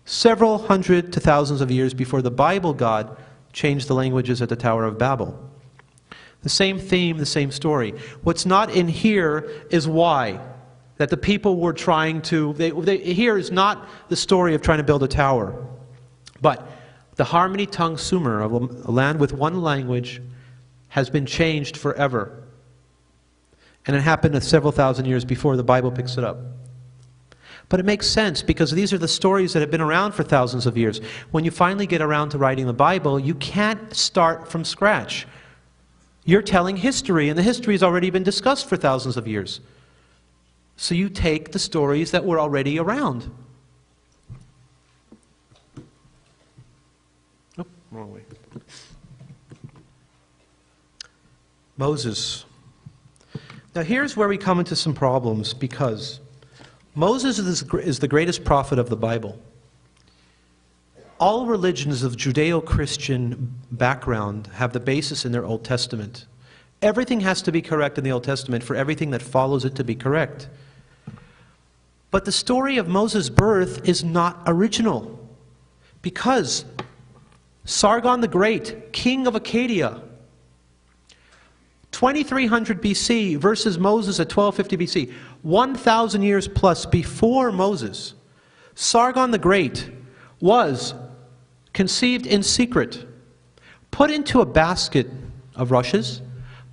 several hundred to thousands of years before the Bible God changed the languages at the Tower of Babel. The same theme, the same story. What's not in here is why. That the people were trying to... here is not the story of trying to build a tower. But the Harmony tongue Sumer, of a land with one language, has been changed forever. And it happened several thousand years before the Bible picks it up. But it makes sense because these are the stories that have been around for thousands of years. When you finally get around to writing the Bible, you can't start from scratch. You're telling history, and the history has already been discussed for thousands of years. So you take the stories that were already around. Oh, wrong way. Moses. Now here's where we come into some problems, because Moses is the greatest prophet of the Bible. All religions of Judeo-Christian background have the basis in their Old Testament. Everything has to be correct in the Old Testament for everything that follows it to be correct. But the story of Moses' birth is not original, because Sargon the Great, king of Acadia, 2300 BC versus Moses at 1250 BC, 1,000 years plus before Moses, Sargon the Great was conceived in secret, put into a basket of rushes,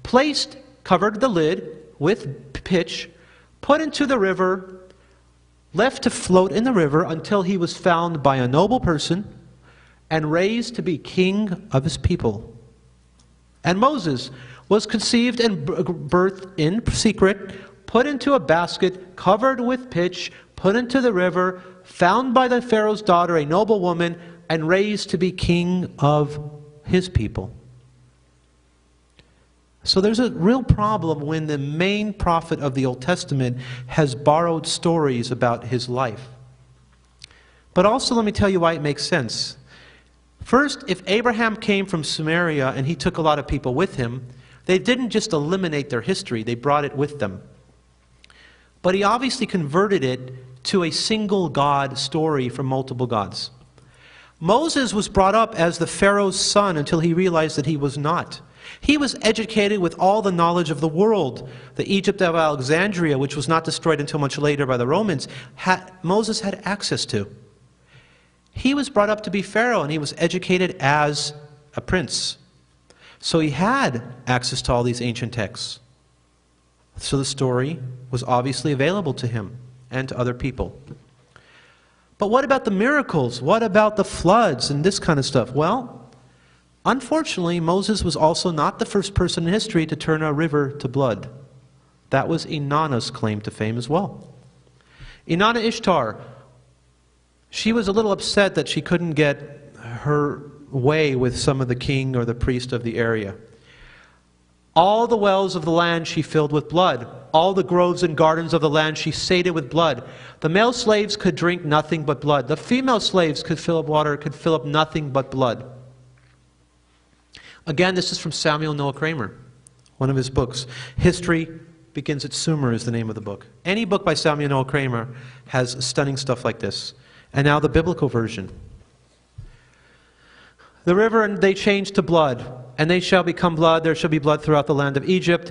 placed, covered the lid with pitch, put into the river, left to float in the river until he was found by a noble person and raised to be king of his people. And Moses was conceived and birthed in secret, put into a basket, covered with pitch, put into the river, found by the Pharaoh's daughter, a noble woman, and raised to be king of his people. So there's a real problem when the main prophet of the Old Testament has borrowed stories about his life. But also let me tell you why it makes sense. First, if Abraham came from Samaria and he took a lot of people with him, they didn't just eliminate their history, they brought it with them. But he obviously converted it to a single God story from multiple gods. Moses was brought up as the Pharaoh's son until he realized that he was not. He was educated with all the knowledge of the world. The Egypt of Alexandria, which was not destroyed until much later by the Romans, Moses had access to. He was brought up to be Pharaoh, and he was educated as a prince. So he had access to all these ancient texts. So the story was obviously available to him and to other people. But what about the miracles? What about the floods and this kind of stuff? Well, unfortunately, Moses was also not the first person in history to turn a river to blood. That was Inanna's claim to fame as well. Inanna Ishtar, she was a little upset that she couldn't get her way with some of the king or the priest of the area. All the wells of the land she filled with blood. All the groves and gardens of the land she sated with blood. The male slaves could drink nothing but blood. The female slaves could fill up water, could fill up nothing but blood. Again, this is from Samuel Noah Kramer, one of his books. History Begins at Sumer is the name of the book. Any book by Samuel Noah Kramer has stunning stuff like this. And now the biblical version. The river, and they changed to blood, and they shall become blood. There shall be blood throughout the land of Egypt.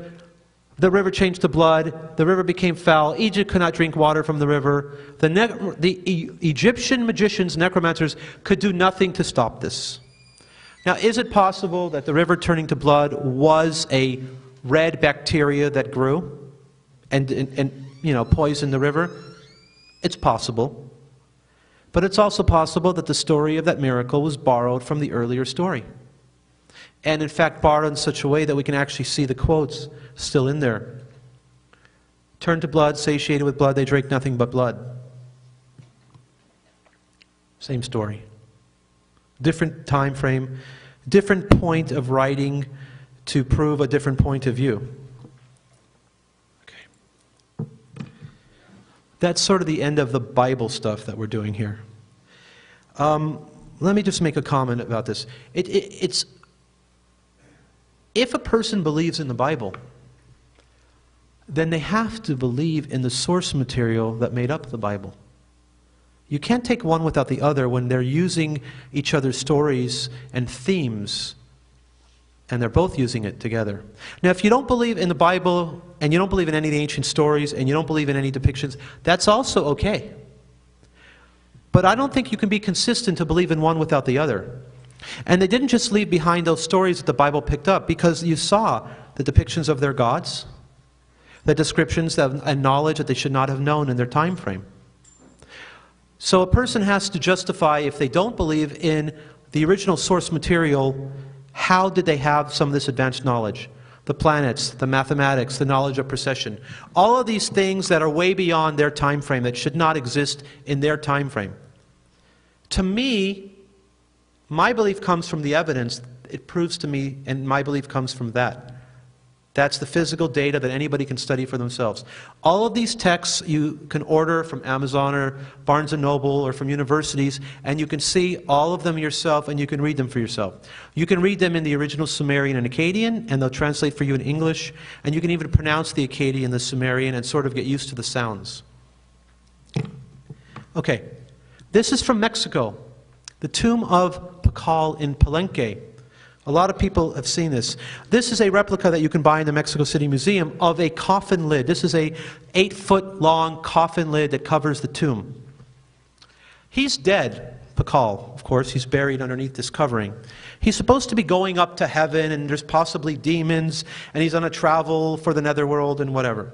The river changed to blood. The river became foul. Egypt could not drink water from the river. The Egyptian magicians, necromancers, could do nothing to stop this. Now, is it possible that the river turning to blood was a red bacteria that grew and poisoned the river? It's possible. But it's also possible that the story of that miracle was borrowed from the earlier story. And in fact, borrowed in such a way that we can actually see the quotes still in there. Turned to blood, satiated with blood, they drank nothing but blood. Same story. Different time frame, different point of writing to prove a different point of view. Okay. That's sort of the end of the Bible stuff that we're doing here. Let me just make a comment about this. It's if a person believes in the Bible, then they have to believe in the source material that made up the Bible. You can't take one without the other when they're using each other's stories and themes, and they're both using it together. Now, if you don't believe in the Bible, and you don't believe in any of the ancient stories, and you don't believe in any depictions, that's also okay. But I don't think you can be consistent to believe in one without the other. And they didn't just leave behind those stories that the Bible picked up, because you saw the depictions of their gods, the descriptions and knowledge that they should not have known in their time frame. So a person has to justify, if they don't believe in the original source material, how did they have some of this advanced knowledge? The planets, the mathematics, the knowledge of precession. All of these things that are way beyond their time frame, that should not exist in their time frame. To me, my belief comes from the evidence. It proves to me, and my belief comes from that. That's the physical data that anybody can study for themselves. All of these texts you can order from Amazon or Barnes & Noble or from universities, and you can see all of them yourself, and you can read them for yourself. You can read them in the original Sumerian and Akkadian, and they'll translate for you in English, and you can even pronounce the Akkadian and the Sumerian and sort of get used to the sounds. Okay, this is from Mexico, the tomb of Pakal in Palenque. A lot of people have seen this. This is a replica that you can buy in the Mexico City Museum of a coffin lid. This is a 8-foot-long coffin lid that covers the tomb. He's dead, Pakal, of course. He's buried underneath this covering. He's supposed to be going up to heaven, and there's possibly demons, and he's on a travel for the netherworld and whatever.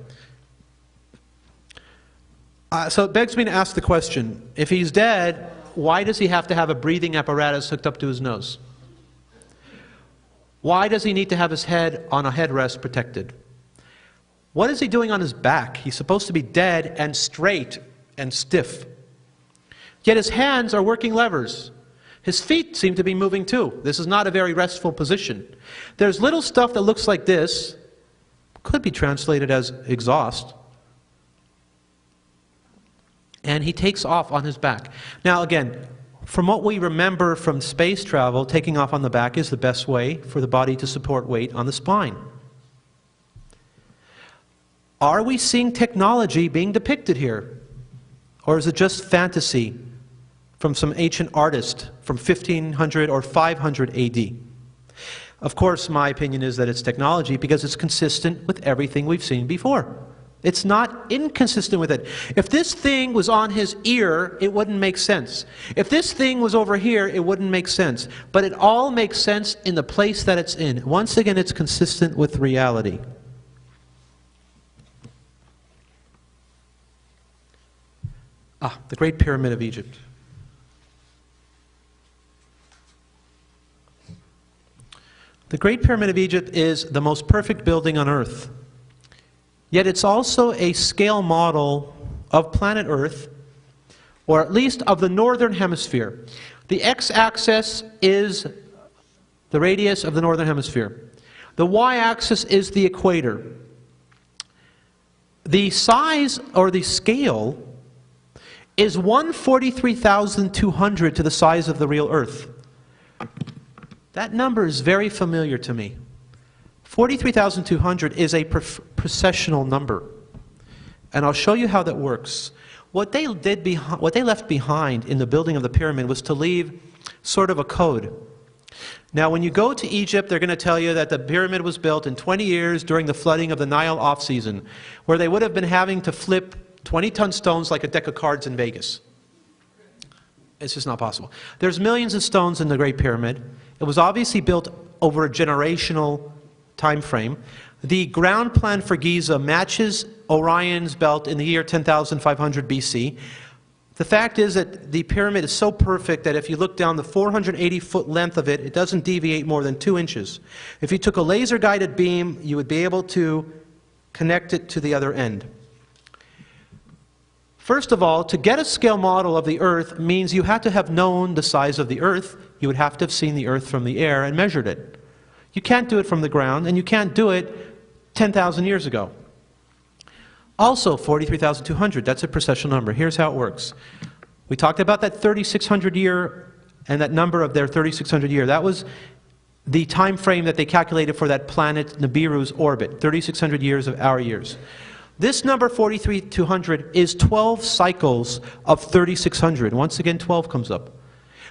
So it begs me to ask the question, if he's dead, why does he have to have a breathing apparatus hooked up to his nose? Why does he need to have his head on a headrest protected? What is he doing on his back? He's supposed to be dead and straight and stiff. Yet his hands are working levers. His feet seem to be moving too. This is not a very restful position. There's little stuff that looks like this, could be translated as exhaust. And he takes off on his back. Now again, from what we remember from space travel, taking off on the back is the best way for the body to support weight on the spine. Are we seeing technology being depicted here? Or is it just fantasy from some ancient artist from 1500 or 500 AD? Of course, my opinion is that it's technology because it's consistent with everything we've seen before. It's not inconsistent with it. If this thing was on his ear, it wouldn't make sense. If this thing was over here, it wouldn't make sense. But it all makes sense in the place that it's in. Once again, it's consistent with reality. The Great Pyramid of Egypt. The Great Pyramid of Egypt is the most perfect building on earth. Yet it's also a scale model of planet Earth, or at least of the northern hemisphere. The x-axis is the radius of the northern hemisphere. The y-axis is the equator. The size, or the scale, is 1/43,200 to the size of the real Earth. That number is very familiar to me. 43,200 is a precessional number. And I'll show you how that works. What they left behind in the building of the pyramid was to leave sort of a code. Now, when you go to Egypt, they're going to tell you that the pyramid was built in 20 years during the flooding of the Nile off-season, where they would have been having to flip 20-ton stones like a deck of cards in Vegas. It's just not possible. There's millions of stones in the Great Pyramid. It was obviously built over a generational time frame. The ground plan for Giza matches Orion's belt in the year 10,500 BC. The fact is that the pyramid is so perfect that if you look down the 480-foot length of it, it doesn't deviate more than 2 inches. If you took a laser-guided beam, you would be able to connect it to the other end. First of all, to get a scale model of the Earth means you had to have known the size of the Earth. You would have to have seen the Earth from the air and measured it. You can't do it from the ground, and you can't do it 10,000 years ago. Also, 43,200, that's a precessional number. Here's how it works. We talked about that 3,600 year and that number of their 3,600 year. That was the time frame that they calculated for that planet Nibiru's orbit, 3,600 years of our years. This number 43,200 is 12 cycles of 3,600. Once again, 12 comes up.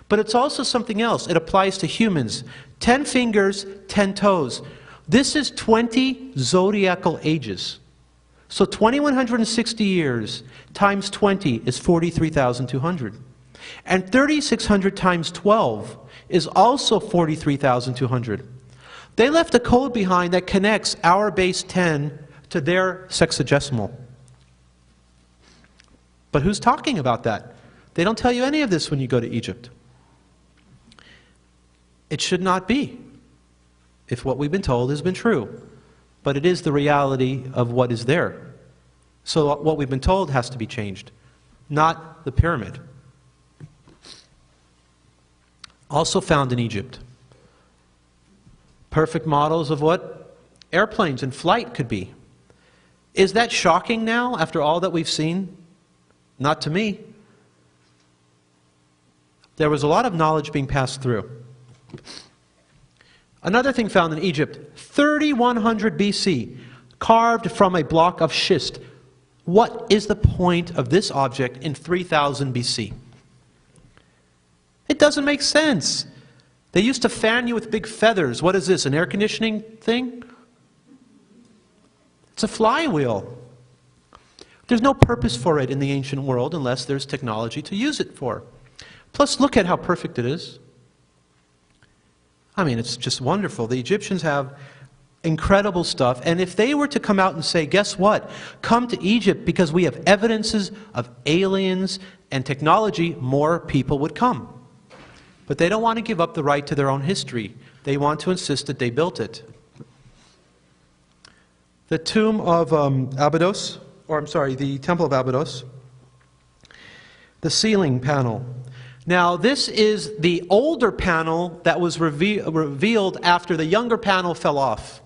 But it's also something else. It applies to humans. 10 fingers, 10 toes. This is 20 zodiacal ages. So 2,160 years times 20 is 43,200. And 3,600 times 12 is also 43,200. They left a code behind that connects our base 10 to their sexagesimal. But who's talking about that? They don't tell you any of this when you go to Egypt. It should not be, if what we've been told has been true. But it is the reality of what is there. So what we've been told has to be changed, not the pyramid. Also found in Egypt. Perfect models of what airplanes in flight could be. Is that shocking now, after all that we've seen? Not to me. There was a lot of knowledge being passed through. Another thing found in Egypt, 3,100 BC, carved from a block of schist. What is the point of this object in 3,000 BC? It doesn't make sense. They used to fan you with big feathers. What is this, an air conditioning thing? It's a flywheel. There's no purpose for it in the ancient world unless there's technology to use it for. Plus, look at how perfect it is. I mean, it's just wonderful. The Egyptians have incredible stuff. And if they were to come out and say, guess what? Come to Egypt because we have evidences of aliens and technology, more people would come. But they don't want to give up the right to their own history. They want to insist that they built it. The tomb of Abydos, or I'm sorry, the Temple of Abydos, the ceiling panel. Now, this is the older panel that was revealed after the younger panel fell off,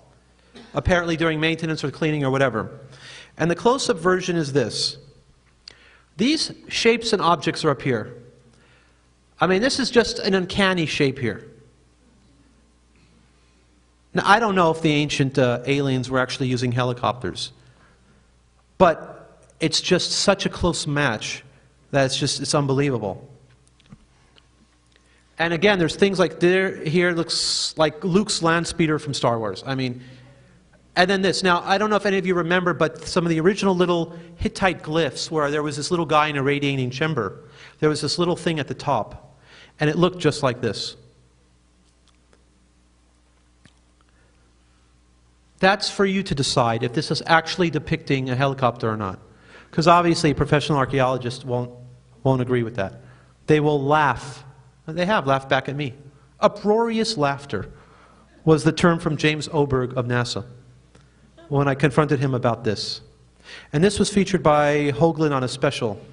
apparently during maintenance or cleaning or whatever. And the close-up version is this. These shapes and objects are up here. I mean, this is just an uncanny shape here. Now, I don't know if the ancient aliens were actually using helicopters, but it's just such a close match that it's unbelievable. And again, there's things like here looks like Luke's land speeder from Star Wars. I mean, and then this. Now, I don't know if any of you remember, but some of the original little Hittite glyphs where there was this little guy in a radiating chamber. There was this little thing at the top, and it looked just like this. That's for you to decide if this is actually depicting a helicopter or not. Because obviously professional archaeologists won't agree with that. They will laugh. They have laughed back at me. Uproarious laughter was the term from James Oberg of NASA when I confronted him about this. And this was featured by Hoagland on a special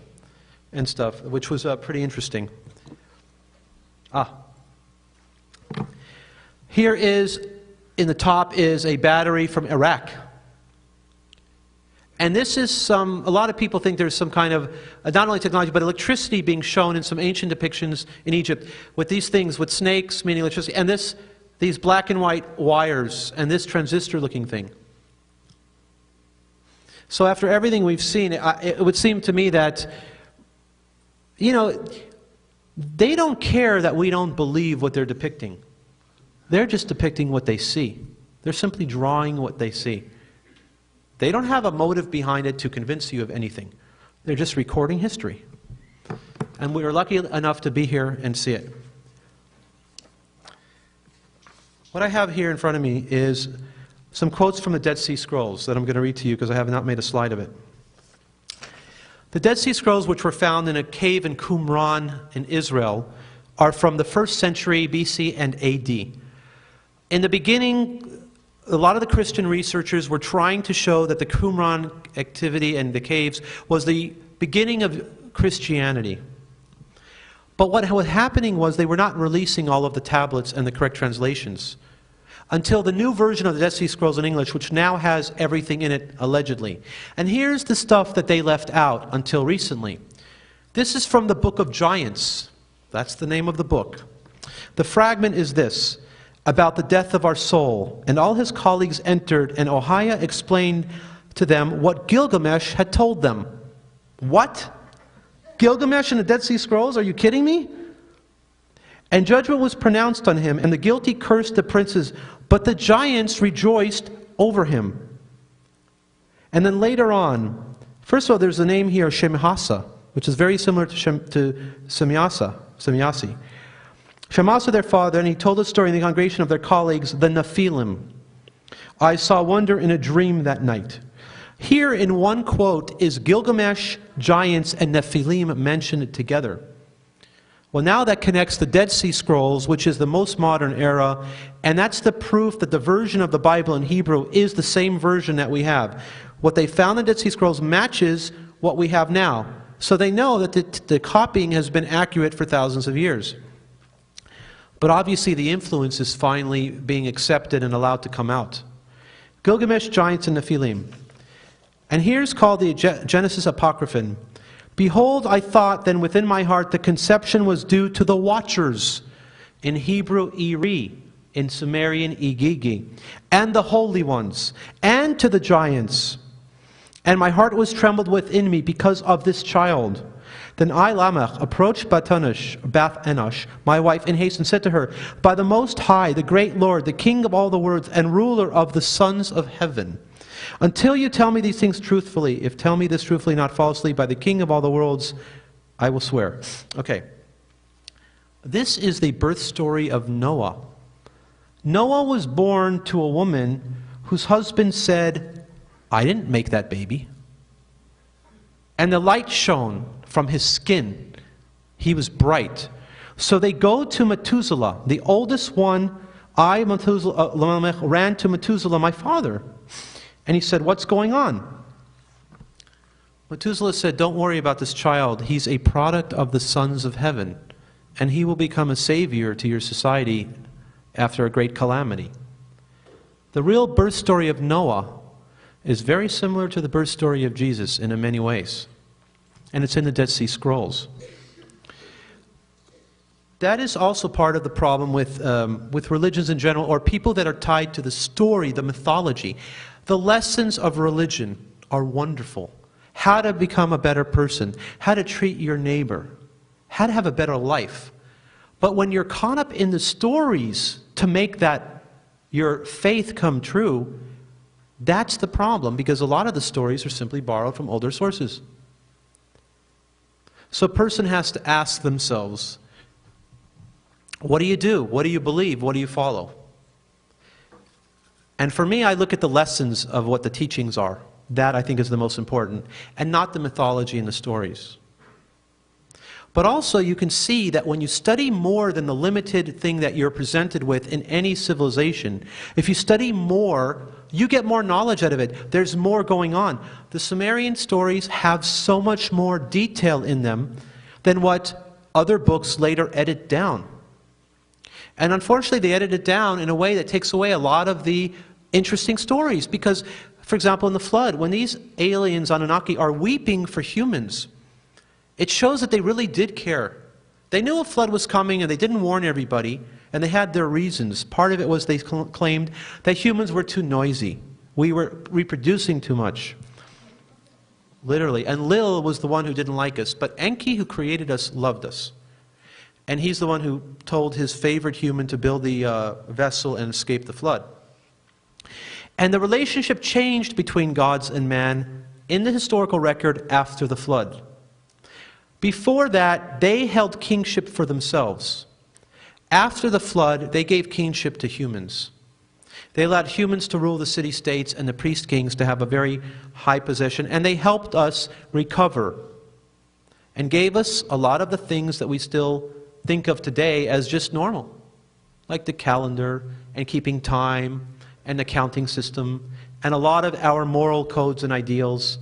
and stuff, which was pretty interesting. Here is, in the top, is a battery from Iraq. And this is a lot of people think there's some kind of, not only technology, but electricity being shown in some ancient depictions in Egypt with these things, with snakes, meaning electricity, and these black and white wires, and this transistor-looking thing. So after everything we've seen, it would seem to me that, you know, they don't care that we don't believe what they're depicting. They're just depicting what they see. They're simply drawing what they see. They don't have a motive behind it to convince you of anything. They're just recording history. And we are lucky enough to be here and see it. What I have here in front of me is some quotes from the Dead Sea Scrolls that I'm going to read to you because I have not made a slide of it. The Dead Sea Scrolls, which were found in a cave in Qumran in Israel, are from the 1st century BC and AD. In the beginning, a lot of the Christian researchers were trying to show that the Qumran activity and the caves was the beginning of Christianity. But what was happening was they were not releasing all of the tablets and the correct translations until the new version of the Dead Sea Scrolls in English, which now has everything in it, allegedly. And here's the stuff that they left out until recently. This is from the Book of Giants. That's the name of the book. The fragment is this: about the death of our soul. And all his colleagues entered, and Ohia explained to them what Gilgamesh had told them. What? Gilgamesh in the Dead Sea Scrolls? Are you kidding me? And judgment was pronounced on him, and the guilty cursed the princes, but the giants rejoiced over him. And then later on, first of all, there's a name here, Shemhasa, which is very similar to Semyasi. Shemhasa, their father, and he told a story in the congregation of their colleagues, the Nephilim. I saw wonder in a dream that night. Here in one quote is Gilgamesh, giants, and Nephilim mentioned together. Well, now that connects the Dead Sea Scrolls, which is the most modern era, and that's the proof that the version of the Bible in Hebrew is the same version that we have. What they found in the Dead Sea Scrolls matches what we have now. So they know that the copying has been accurate for thousands of years. But obviously the influence is finally being accepted and allowed to come out. Gilgamesh, giants, and Nephilim. And here's called the Genesis Apocryphon. Behold, I thought then within my heart the conception was due to the watchers, in Hebrew Iri, in Sumerian Igigi, and the holy ones, and to the giants. And my heart was trembled within me because of this child. Then I, Lamech, approached Bath Enosh, my wife, in haste, and said to her, by the Most High, the great Lord, the King of all the worlds, and ruler of the sons of heaven, until you tell me these things truthfully, if tell me this truthfully, not falsely, by the King of all the worlds, I will swear. Okay. This is the birth story of Noah. Noah was born to a woman whose husband said, I didn't make that baby. And the light shone from his skin. He was bright. So they go to Methuselah, the oldest one. I, Methuselah, ran to Methuselah, my father. And he said, what's going on? Methuselah said, don't worry about this child. He's a product of the sons of heaven, and he will become a savior to your society after a great calamity. The real birth story of Noah is very similar to the birth story of Jesus in many ways. And it's in the Dead Sea Scrolls. That is also part of the problem with religions in general, or people that are tied to the story, the mythology. The lessons of religion are wonderful. How to become a better person, how to treat your neighbor, how to have a better life. But when you're caught up in the stories to make that your faith come true, that's the problem, because a lot of the stories are simply borrowed from older sources. So a person has to ask themselves, what do you do? What do you believe? What do you follow? And for me, I look at the lessons of what the teachings are. That, I think, is the most important, and not the mythology and the stories. But also, you can see that when you study more than the limited thing that you're presented with in any civilization, if you study more, you get more knowledge out of it. There's more going on. The Sumerian stories have so much more detail in them than what other books later edit down. And unfortunately, they edit it down in a way that takes away a lot of the interesting stories. Because, for example, in the flood, when these aliens, Anunnaki, are weeping for humans, it shows that they really did care. They knew a flood was coming and they didn't warn everybody, and they had their reasons. Part of it was they claimed that humans were too noisy. We were reproducing too much. Literally. And Lil was the one who didn't like us. But Enki, who created us, loved us. And he's the one who told his favorite human to build the vessel and escape the flood. And the relationship changed between gods and man in the historical record after the flood. Before that, they held kingship for themselves. After the flood, they gave kingship to humans. They allowed humans to rule the city-states and the priest-kings to have a very high position, and they helped us recover and gave us a lot of the things that we still think of today as just normal, like the calendar and keeping time and the counting system and a lot of our moral codes and ideals,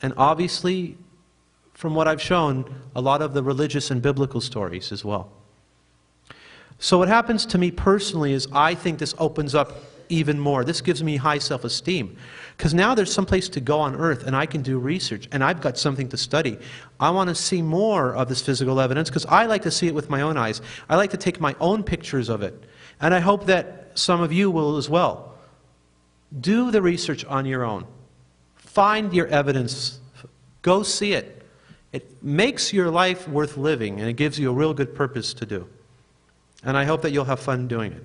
and obviously, from what I've shown, a lot of the religious and biblical stories as well. So what happens to me personally is I think this opens up even more. This gives me high self-esteem, because now there's some place to go on earth and I can do research and I've got something to study. I want to see more of this physical evidence because I like to see it with my own eyes. I like to take my own pictures of it, and I hope that some of you will as well. Do the research on your own. find your evidence. Go see it. It makes your life worth living, and it gives you a real good purpose to do. And I hope that you'll have fun doing it.